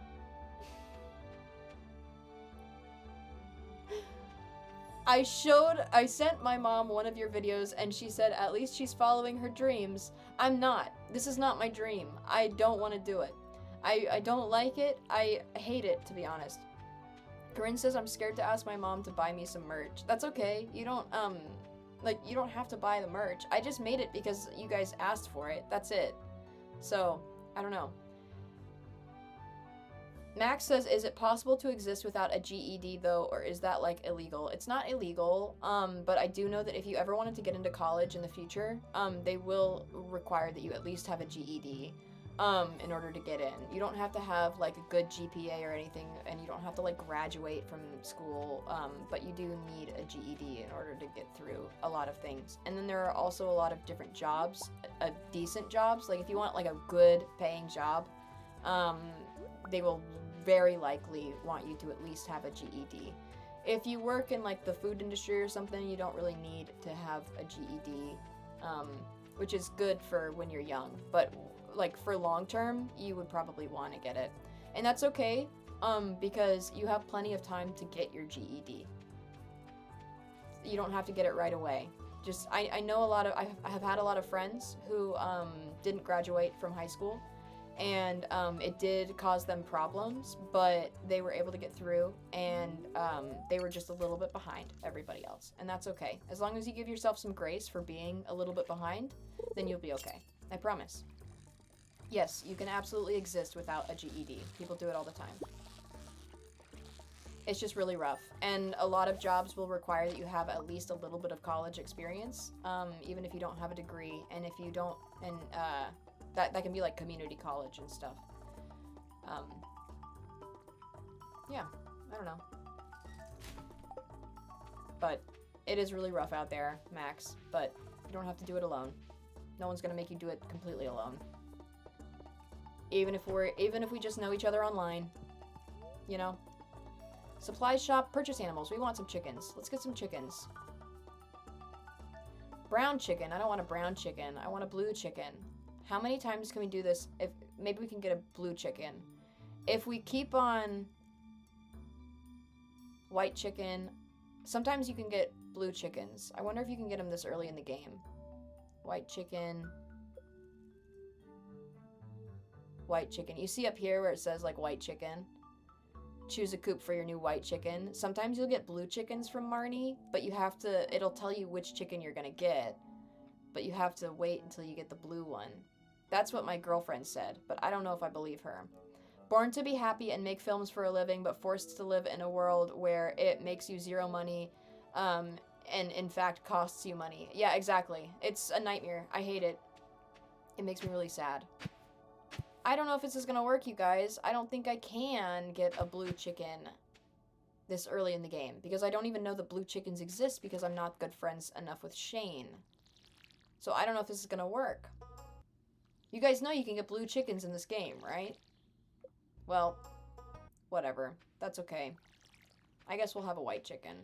I sent my mom one of your videos and she said at least she's following her dreams. I'm not. This is not my dream. I don't want to do it. I don't like it. I hate it, to be honest. Corinne says I'm scared to ask my mom to buy me some merch. That's okay. You don't you don't have to buy the merch. I just made it because you guys asked for it. That's it. So, I don't know. Max says, is it possible to exist without a GED though, or is that like illegal? It's not illegal, but I do know that if you ever wanted to get into college in the future, they will require that you at least have a GED in order to get in. You don't have to have like a good GPA or anything, and you don't have to like graduate from school, but you do need a GED in order to get through a lot of things. And then there are also a lot of different jobs, decent jobs. Like if you want like a good paying job, they will very likely want you to at least have a GED. If you work in like the food industry or something, you don't really need to have a GED. which is good for when you're young. But like for long term, you would probably want to get it, and that's okay, because you have plenty of time to get your GED. You don't have to get it right away. Just I know I have had a lot of friends who didn't graduate from high school, and it did cause them problems, but they were able to get through, and they were just a little bit behind everybody else, and that's okay. As long as you give yourself some grace for being a little bit behind, then you'll be okay. I promise. Yes, you can absolutely exist without a GED. People do it all the time. It's just really rough, and a lot of jobs will require that you have at least a little bit of college experience, even if you don't have a degree, and if you don't, and that can be like community college and stuff. Yeah, I don't know. But it is really rough out there, Max, but you don't have to do it alone. No one's gonna make you do it completely alone. Even if we just know each other online, you know? Supply shop, purchase animals. We want some chickens. Let's get some chickens. Brown chicken. I don't want a brown chicken. I want a blue chicken. How many times can we do this? If maybe we can get a blue chicken. If we keep on white chicken, sometimes you can get blue chickens. I wonder if you can get them this early in the game. White chicken. White chicken. You see up here where it says like white chicken? Choose a coop for your new white chicken. Sometimes you'll get blue chickens from Marnie, but you have to, it'll tell you which chicken you're gonna get, but you have to wait until you get the blue one. That's what my girlfriend said, but I don't know if I believe her. Born to be happy and make films for a living, but forced to live in a world where it makes you zero money, and in fact costs you money. Yeah, exactly. It's a nightmare. I hate it. It makes me really sad. I don't know if this is gonna work, you guys. I don't think I can get a blue chicken this early in the game, because I don't even know the blue chickens exist because I'm not good friends enough with Shane. So I don't know if this is gonna work. You guys know you can get blue chickens in this game, right? Well, whatever. That's okay. I guess we'll have a white chicken.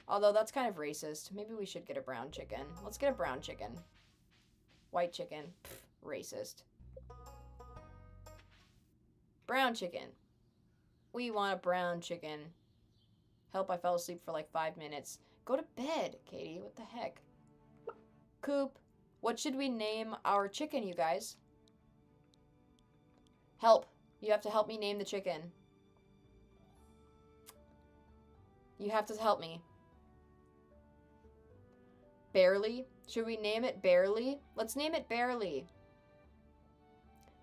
Although that's kind of racist. Maybe we should get a brown chicken. Let's get a brown chicken. White chicken. Pfft, racist. Brown chicken. We want a brown chicken. Help, I fell asleep for like 5 minutes. Go to bed, Katie. What the heck? Coop. What should we name our chicken, you guys? Help. You have to help me name the chicken. You have to help me. Barely? Should we name it Barely? Let's name it Barely.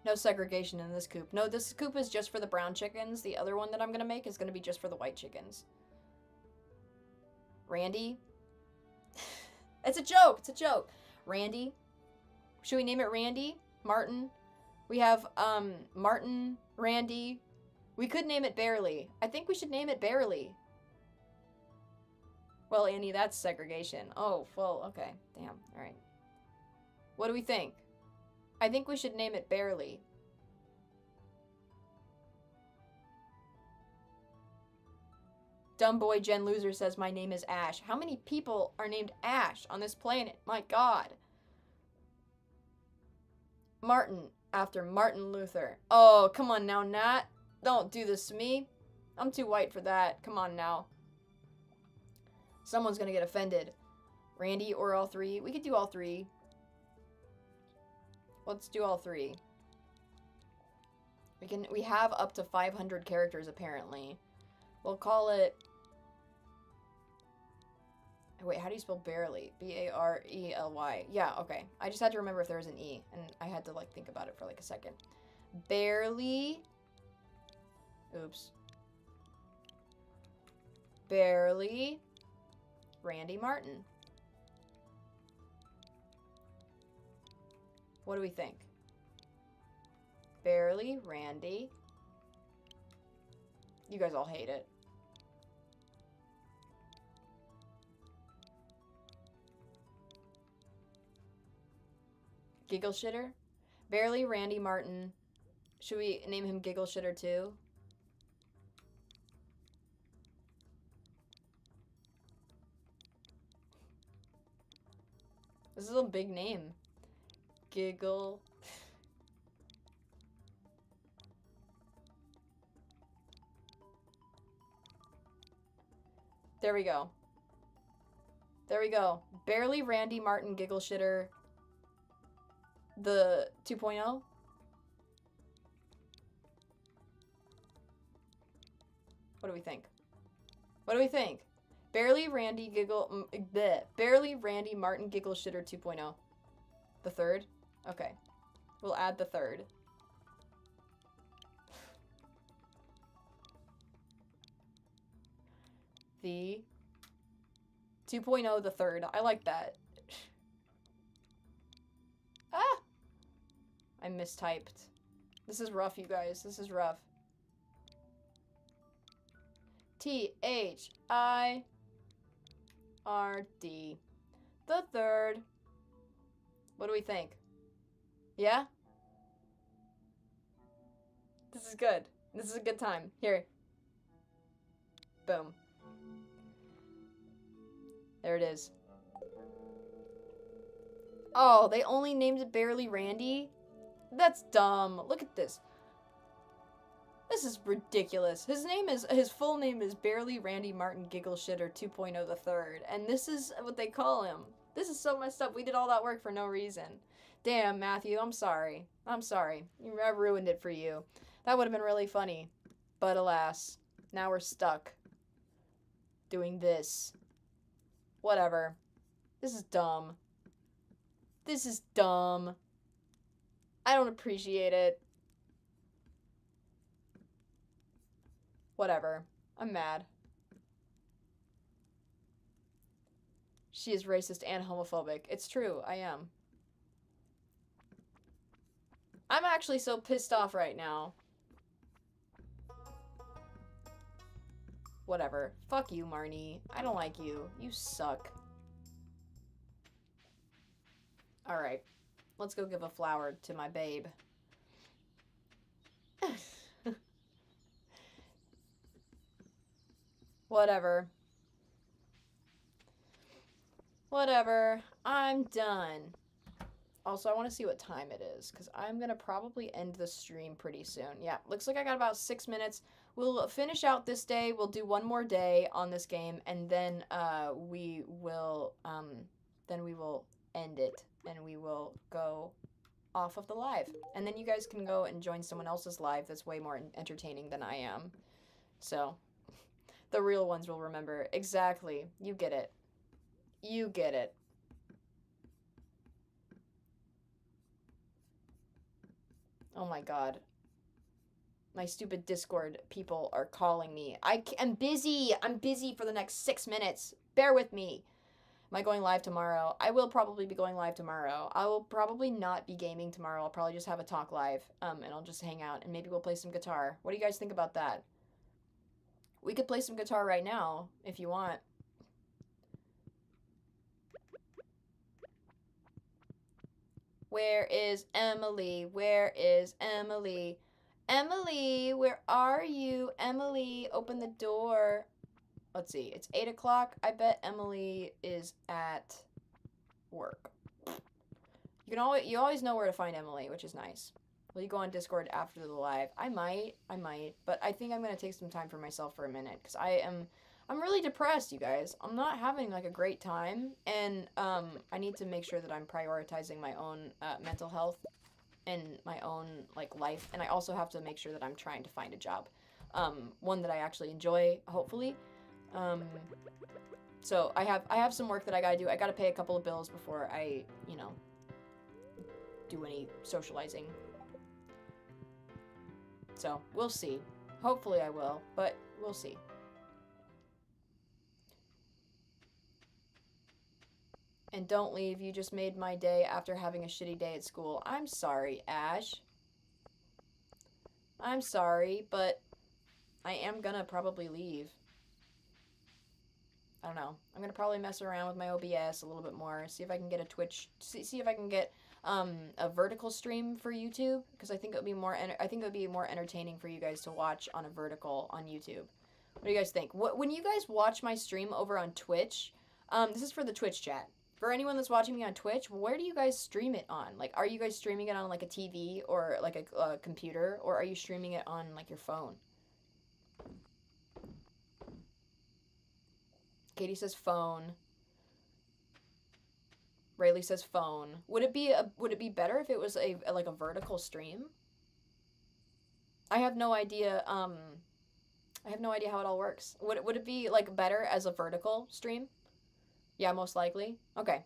No segregation in this coop. No, this coop is just for the brown chickens. The other one that I'm gonna make is gonna be just for the white chickens. Randy? It's a joke! It's a joke. Randy? Should we name it Randy? Martin? We have, Martin, Randy. We could name it Barely. I think we should name it Barely. Well, Annie, that's segregation. Oh, well, okay. Damn. Alright. What do we think? I think we should name it Barely. Dumb boy Gen Loser says my name is Ash. How many people are named Ash on this planet? My god. Martin, after Martin Luther. Oh, come on now, Nat. Don't do this to me. I'm too white for that. Come on now. Someone's gonna get offended. Randy or all three? We could do all three. Let's do all three. We have up to 500 characters apparently. We'll call it... Wait, how do you spell barely? B-A-R-E-L-Y. Yeah, okay. I just had to remember if there was an E, and I had to like think about it for like a second. Barely. Oops. Barely. Randy Martin. What do we think? Barely, Randy. You guys all hate it. Giggle Shitter? Barely, Randy Martin. Should we name him Giggle Shitter too? This is a big name. Giggle. There we go. There we go. Barely Randy Martin Giggle Shitter. The 2.0. What do we think? What do we think? Barely Randy Martin Giggle Shitter 2.0. The third? Okay. We'll add the third. The 2.0, the third. I like that. Ah! I mistyped. This is rough, you guys. This is rough. T-H-I-R-D. The third. What do we think? Yeah? This is good. This is a good time. Here. Boom. There it is. Oh, they only named it Barely Randy? That's dumb. Look at this. This is ridiculous. His full name is Barely Randy Martin Giggle Shitter 2.0 the third, and this is what they call him. This is so messed up. We did all that work for no reason. Damn, Matthew, I'm sorry. I'm sorry. I ruined it for you. That would have been really funny. But alas, now we're stuck doing this. Whatever. This is dumb. This is dumb. I don't appreciate it. Whatever. I'm mad. She is racist and homophobic. It's true. I am. I'm actually so pissed off right now. Whatever. Fuck you, Marnie. I don't like you. You suck. Alright. Let's go give a flower to my babe. Whatever. Whatever. I'm done. Also, I want to see what time it is, because I'm going to probably end the stream pretty soon. Yeah, looks like I got about 6 minutes. We'll finish out this day. We'll do one more day on this game, and then we will end it, and we will go off of the live. And then you guys can go and join someone else's live that's way more entertaining than I am. So, the real ones will remember. Exactly. You get it. You get it. Oh my god. My stupid Discord people are calling me. I'm busy. I'm busy for the next 6 minutes. Bear with me. Am I going live tomorrow? I will probably be going live tomorrow. I will probably not be gaming tomorrow. I'll probably just have a talk live. And I'll just hang out and maybe we'll play some guitar. What do you guys think about that? We could play some guitar right now if you want. Where is Emily? Where is Emily? Emily, where are you? Emily, open the door. Let's see. It's 8 o'clock. I bet Emily is at work. You always know where to find Emily, which is nice. Will you go on Discord after the live? I might, but I think I'm gonna take some time for myself for a minute because I'm really depressed, you guys. I'm not having like a great time, and I need to make sure that I'm prioritizing my own mental health and my own like life, and I also have to make sure that I'm trying to find a job, one that I actually enjoy, hopefully. So I have some work that I gotta do. I gotta pay a couple of bills before I, do any socializing. So we'll see. Hopefully I will, but we'll see. And don't leave. You just made my day after having a shitty day at school. I'm sorry, Ash. I'm sorry, but I am gonna probably leave. I don't know. I'm gonna probably mess around with my OBS a little bit more. See if I can get a Twitch. See if I can get a vertical stream for YouTube, because I think it would be more. I think it would be more entertaining for you guys to watch on a vertical on YouTube. What do you guys think? When you guys watch my stream over on Twitch, this is for the Twitch chat. For anyone that's watching me on Twitch, where do you guys stream it on? Like, are you guys streaming it on like a TV or like a computer, or are you streaming it on like your phone? Katie says phone. Rayleigh says phone. Would it be better if it was a like a vertical stream? I have no idea. I have no idea how it all works. Would it be like better as a vertical stream? Yeah, most likely. Okay.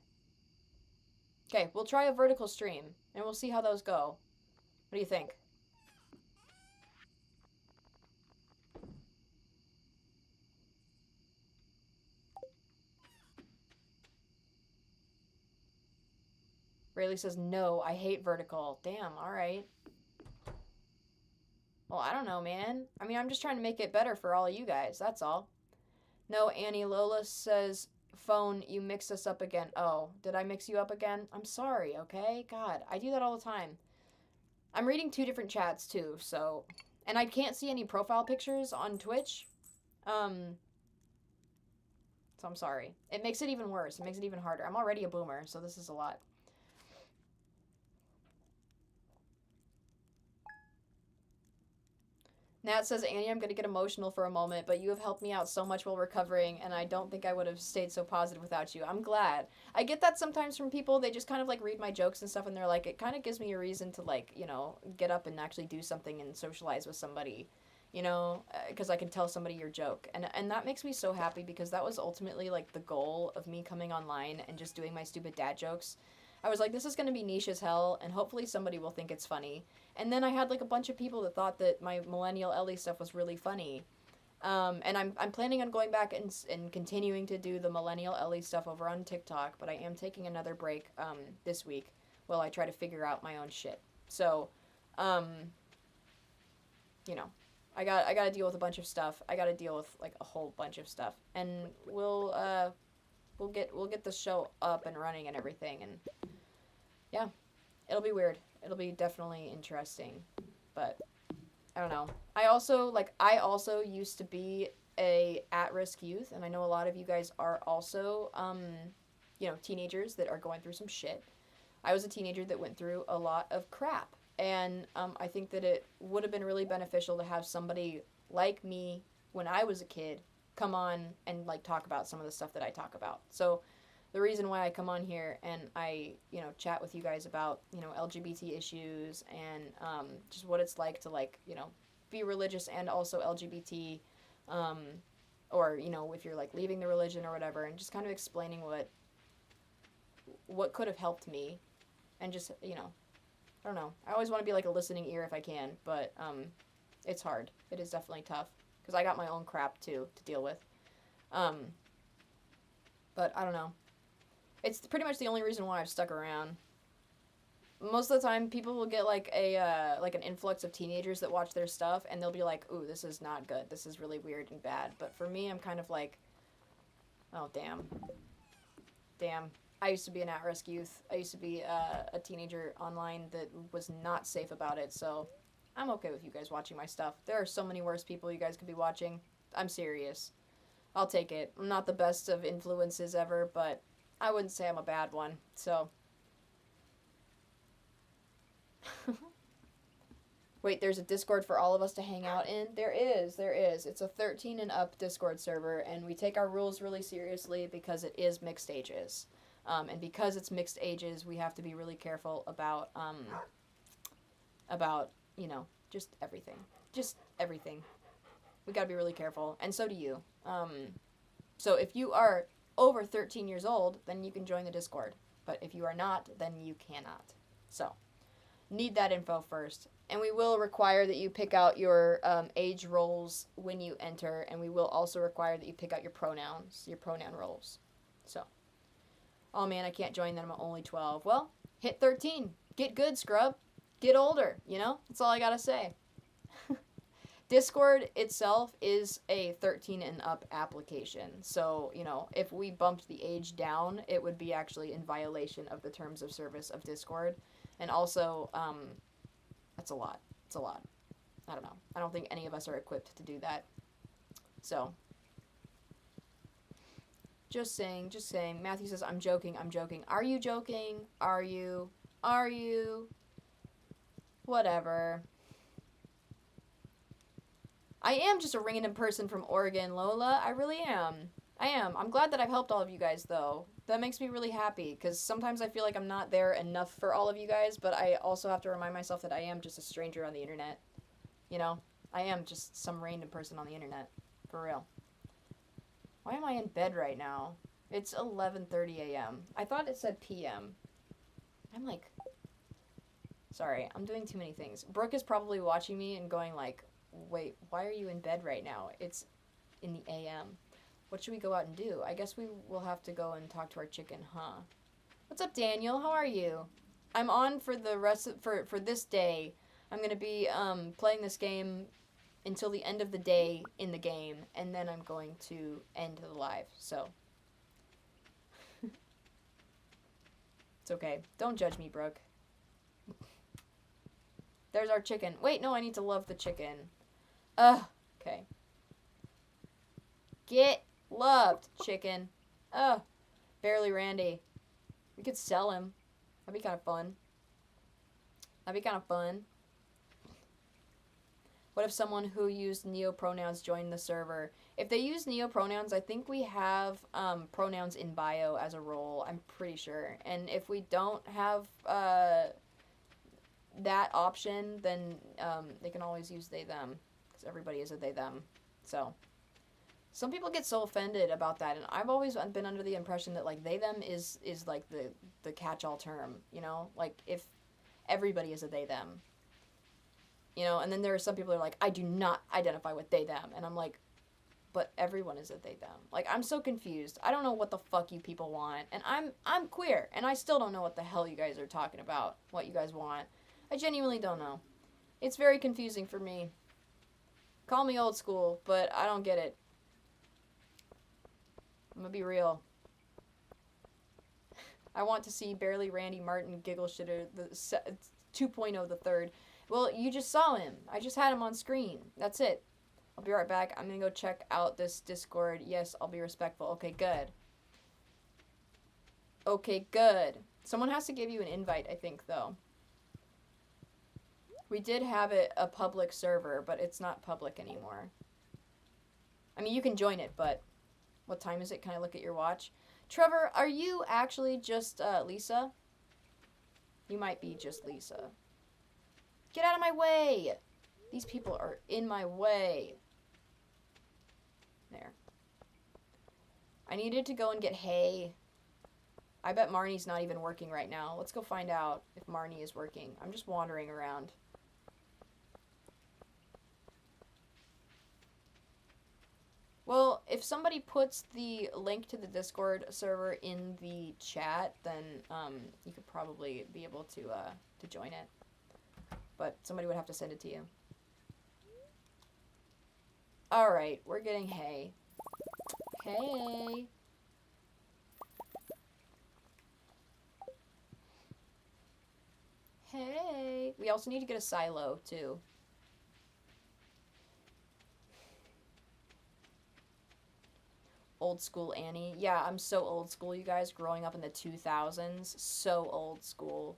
Okay, we'll try a vertical stream and we'll see how those go. What do you think? Rayleigh says no. I hate vertical. Damn. All right. Well, I don't know, man. I mean, I'm just trying to make it better for all of you guys. That's all. No, Annie. Lola says, phone, you mixed us up again. Oh, did I mix you up again? I'm sorry, okay? God, I do that all the time. I'm reading 2 different chats, too, so... And I can't see any profile pictures on Twitch. So I'm sorry. It makes it even worse. It makes it even harder. I'm already a boomer, so this is a lot. Nat says, Annie, I'm going to get emotional for a moment, but you have helped me out so much while recovering, and I don't think I would have stayed so positive without you. I'm glad. I get that sometimes from people. They just kind of, like, read my jokes and stuff, and they're like, it kind of gives me a reason to, like, you know, get up and actually do something and socialize with somebody, you know, because I can tell somebody your joke. And that makes me so happy because that was ultimately, like, the goal of me coming online and just doing my stupid dad jokes. I was like, this is going to be niche as hell, and hopefully somebody will think it's funny. And then I had like a bunch of people that thought that my Millennial Ellie stuff was really funny. And I'm planning on going back and continuing to do the Millennial Ellie stuff over on TikTok, but I am taking another break this week while I try to figure out my own shit. So, you know, I got to deal with a bunch of stuff. I got to deal with like a whole bunch of stuff, and we'll get the show up and running and everything, and yeah, it'll be weird. It'll be definitely interesting, but I don't know. I also used to be a at-risk youth, and I know a lot of you guys are also you know, teenagers that are going through some shit. I was a teenager that went through a lot of crap, and I think that it would have been really beneficial to have somebody like me when I was a kid come on and like talk about some of the stuff that I talk about. So the reason why I come on here and I, you know, chat with you guys about, you know, LGBT issues and just what it's like to, like, you know, be religious and also LGBT, or, you know, if you're like leaving the religion or whatever, and just kind of explaining what could have helped me, and just, you know, I don't know. I always want to be like a listening ear if I can, but it's hard. It is definitely tough because I got my own crap too to deal with. But I don't know. It's pretty much the only reason why I've stuck around. Most of the time, people will get like like an influx of teenagers that watch their stuff, and they'll be like, "Ooh, this is not good. This is really weird and bad." But for me, I'm kind of like, "Oh, damn." I used to be an at-risk youth. I used to be a teenager online that was not safe about it. So I'm okay with you guys watching my stuff. There are so many worse people you guys could be watching. I'm serious. I'll take it. I'm not the best of influences ever, but I wouldn't say I'm a bad one, so. Wait, there's a Discord for all of us to hang out in? There is. It's a 13 and up Discord server, and we take our rules really seriously because it is mixed ages. And because it's mixed ages, we have to be really careful about, you know, just everything. Just everything. We gotta be really careful, and so do you. So if you are over 13 years old, then you can join the Discord. But if you are not, then you cannot. So, need that info first. And we will require that you pick out your age roles when you enter, and we will also require that you pick out your pronouns, your pronoun roles. So, oh man, I can't join them, I'm only 12. Well, hit 13. Get good, scrub. Get older, you know? That's all I gotta say. Discord itself is a 13 and up application. So, you know, if we bumped the age down, it would be actually in violation of the terms of service of Discord. And also, that's a lot. It's a lot. I don't know. I don't think any of us are equipped to do that. So, Just saying, just saying. Matthew says, I'm joking, I'm joking. Are you joking? Are you? Are you? Whatever. I am just a random person from Oregon, Lola. I really am. I am. I'm glad that I've helped all of you guys, though. That makes me really happy, because sometimes I feel like I'm not there enough for all of you guys, but I also have to remind myself that I am just a stranger on the internet. You know? I am just some random person on the internet. For real. Why am I in bed right now? It's 11:30 a.m. I thought it said p.m. I'm like... Sorry, I'm doing too many things. Brooke is probably watching me and going like, wait, why are you in bed right now? It's in the a.m. What should we go out and do? I guess we will have to go and talk to our chicken, huh? What's up, Daniel? How are you? I'm on for the rest of, for this day. I'm going to be playing this game until the end of the day in the game, and then I'm going to end the live, so. It's okay. Don't judge me, Brooke. There's our chicken. Wait, no, I need to love the chicken. Ugh. Okay. Get loved, chicken. Ugh. Barely Randy. We could sell him. That'd be kind of fun. That'd be kind of fun. What if someone who used neopronouns joined the server? If they use neopronouns, I think we have pronouns in bio as a role. I'm pretty sure. And if we don't have that option, then they can always use they, them. Because everybody is a they, them. So, some people get so offended about that. And I've always been under the impression that, like, they, them is like, the catch-all term. You know? Like, if everybody is a they, them. You know, and then there are some people who are like, I do not identify with they, them. And I'm like, but everyone is a they, them. Like, I'm so confused. I don't know what the fuck you people want. And I'm queer. And I still don't know what the hell you guys are talking about. What you guys want. I genuinely don't know. It's very confusing for me. Call me old school, but I don't get it. I'm gonna be real. I want to see Barely Randy Martin Giggle Shitter the 2.0 the third. Well, you just saw him. I just had him on screen. That's it. I'll be right back. I'm gonna go check out this Discord. Yes, I'll be respectful. Okay, good. Okay, good. Someone has to give you an invite, I think, though. We did have it a public server, but it's not public anymore. I mean, you can join it, but what time is it? Can I look at your watch? Trevor, are you actually just Lisa? You might be just Lisa. Get out of my way! These people are in my way. There. I needed to go and get hay. I bet Marnie's not even working right now. Let's go find out if Marnie is working. I'm just wandering around. Well, if somebody puts the link to the Discord server in the chat, then you could probably be able to join it. But somebody would have to send it to you. Alright, we're getting hay. Hay! Hey! We also need to get a silo, too. Old school Annie. Yeah, I'm so old school, you guys, growing up in the 2000s. So old school.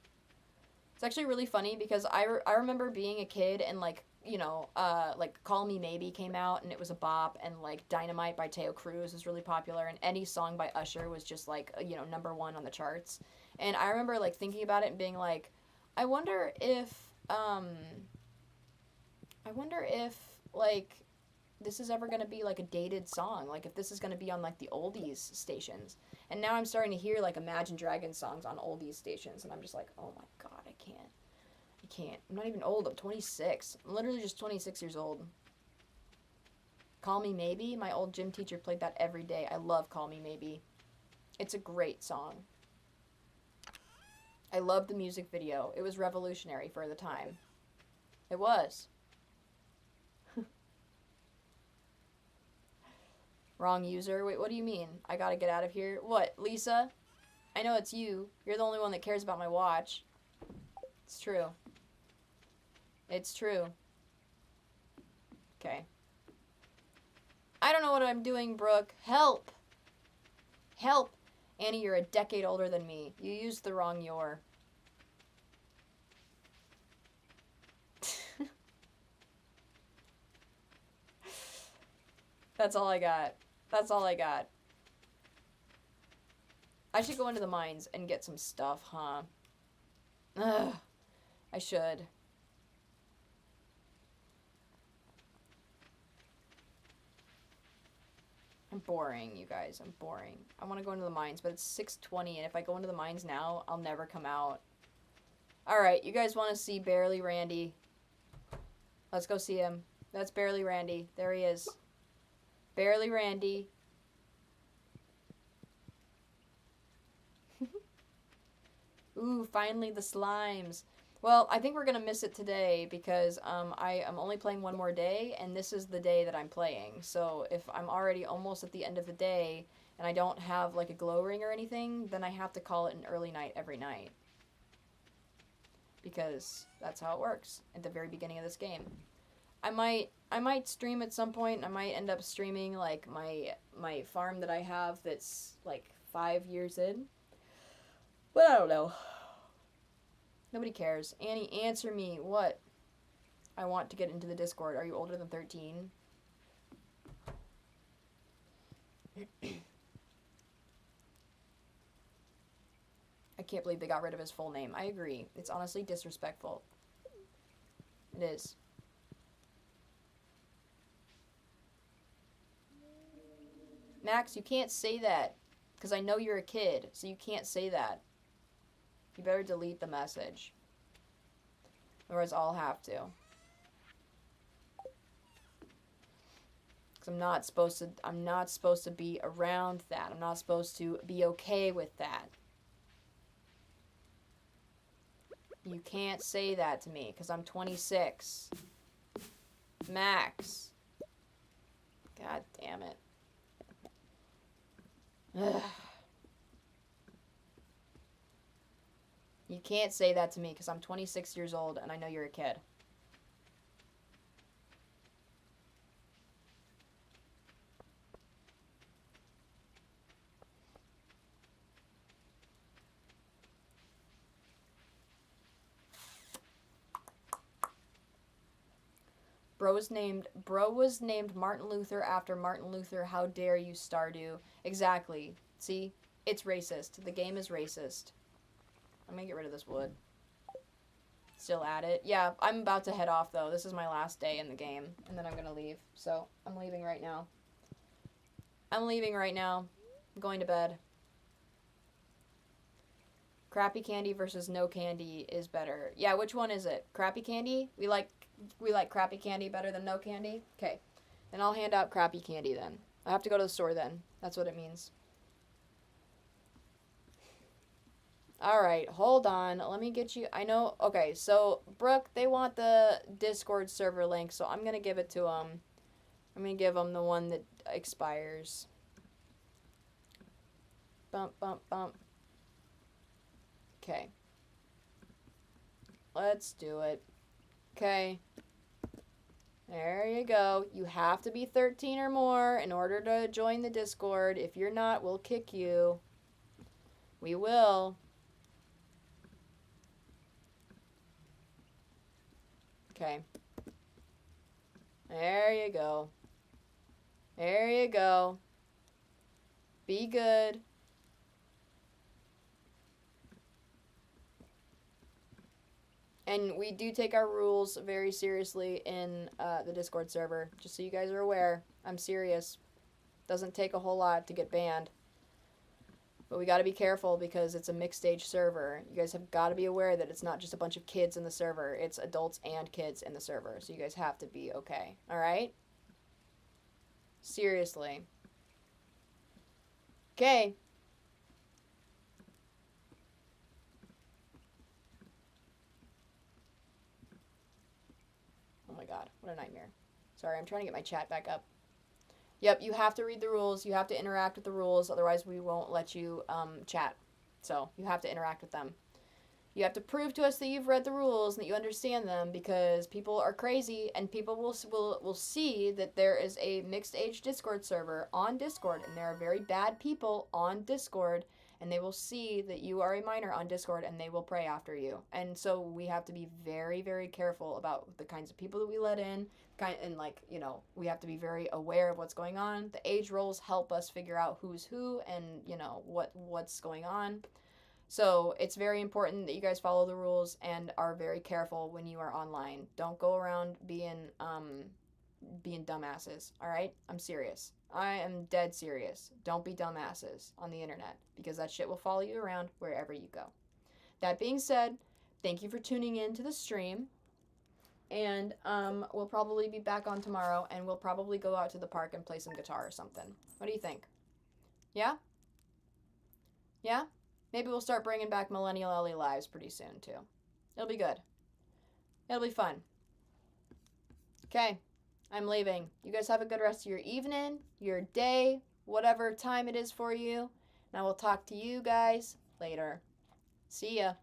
It's actually really funny because I remember being a kid and, like, you know, like, Call Me Maybe came out and it was a bop, and, like, Dynamite by Teo Cruz was really popular, and any song by Usher was just, like, you know, #1 on the charts. And I remember, like, thinking about it and being like, I wonder if, like, this is ever going to be, like, a dated song. Like, if this is going to be on, like, the oldies stations. And now I'm starting to hear, like, Imagine Dragons songs on oldies stations. And I'm just like, oh, my God, I can't. I can't. I'm not even old. I'm 26. I'm literally just 26 years old. Call Me Maybe. My old gym teacher played that every day. I love Call Me Maybe. It's a great song. I loved the music video. It was revolutionary for the time. It was. Wrong user. Wait, what do you mean? I gotta get out of here. What, Lisa? I know it's you. You're the only one that cares about my watch. It's true. It's true. Okay. I don't know what I'm doing, Brooke. Help! Help! Annie, you're a decade older than me. You used the wrong your. That's all I got. That's all I got. I should go into the mines and get some stuff, huh? Ugh. I should. I'm boring, you guys. I'm boring. I want to go into the mines, but it's 6:20, and if I go into the mines now, I'll never come out. Alright, you guys want to see Barely Randy? Let's go see him. That's Barely Randy. There he is. Barely Randy. Ooh, finally the slimes. Well, I think we're going to miss it today because I am only playing one more day, and this is the day that I'm playing. So if I'm already almost at the end of the day and I don't have like a glow ring or anything, then I have to call it an early night every night. Because that's how it works at the very beginning of this game. I might stream at some point. I might end up streaming like my farm that I have that's like 5 years in. But I don't know. Nobody cares. Annie, answer me. What? I want to get into the Discord. Are you older than 13? I can't believe they got rid of his full name. I agree. It's honestly disrespectful. It is. Max, you can't say that. Because I know you're a kid. So you can't say that. You better delete the message. Otherwise, I'll have to. Because I'm not supposed to be around that. I'm not supposed to be okay with that. You can't say that to me because I'm 26. Max. God damn it. Ugh. You can't say that to me because I'm 26 years old and I know you're a kid. Bro was named Martin Luther after Martin Luther. How dare you, Stardew? Exactly. See? It's racist. The game is racist. I'm gonna get rid of this wood. Still at it. Yeah, I'm about to head off, though. This is my last day in the game, and then I'm gonna leave. So, I'm leaving right now. I'm leaving right now. I'm going to bed. Crappy candy versus no candy is better. Yeah, which one is it? Crappy candy? We like crappy candy better than no candy? Okay. Then I'll hand out crappy candy then. I have to go to the store then. That's what it means. Alright, hold on. Let me get you... I know... Okay, so, Brooke, they want the Discord server link, so I'm going to give it to them. I'm going to give them the one that expires. Bump, bump, bump. Okay. Let's do it. Okay. There you go. You have to be 13 or more in order to join the Discord. If you're not, we'll kick you. We will. Okay. There you go. There you go. Be good. And we do take our rules very seriously in the Discord server. Just so you guys are aware. I'm serious. Doesn't take a whole lot to get banned. But we gotta be careful because it's a mixed stage server. You guys have gotta be aware that it's not just a bunch of kids in the server. It's adults and kids in the server. So you guys have to be okay. Alright? Seriously. Okay. Oh my god, what a nightmare. Sorry, I'm trying to get my chat back up. Yep, you have to read the rules. You have to interact with the rules. Otherwise, we won't let you chat. So, you have to interact with them. You have to prove to us that you've read the rules and that you understand them, because people are crazy and people will see that there is a mixed age Discord server on Discord, and there are very bad people on Discord, and they will see that you are a minor on Discord and they will pray after you. And so we have to be very, very careful about the kinds of people that we let in, and like, you know, we have to be very aware of what's going on. The age rolls help us figure out who's who and, you know, what's going on. So it's very important that you guys follow the rules and are very careful when you are online. Don't go around being dumbasses. All right, I'm serious. I am dead serious. Don't be dumbasses on the internet, because that shit will follow you around wherever you go. That being said, thank you for tuning in to the stream. And we'll probably be back on tomorrow, and we'll probably go out to the park and play some guitar or something. What do you think? Yeah? Yeah? Maybe we'll start bringing back Millennial Ellie Lives pretty soon, too. It'll be good. It'll be fun. Okay, I'm leaving. You guys have a good rest of your evening, your day, whatever time it is for you. And I will talk to you guys later. See ya.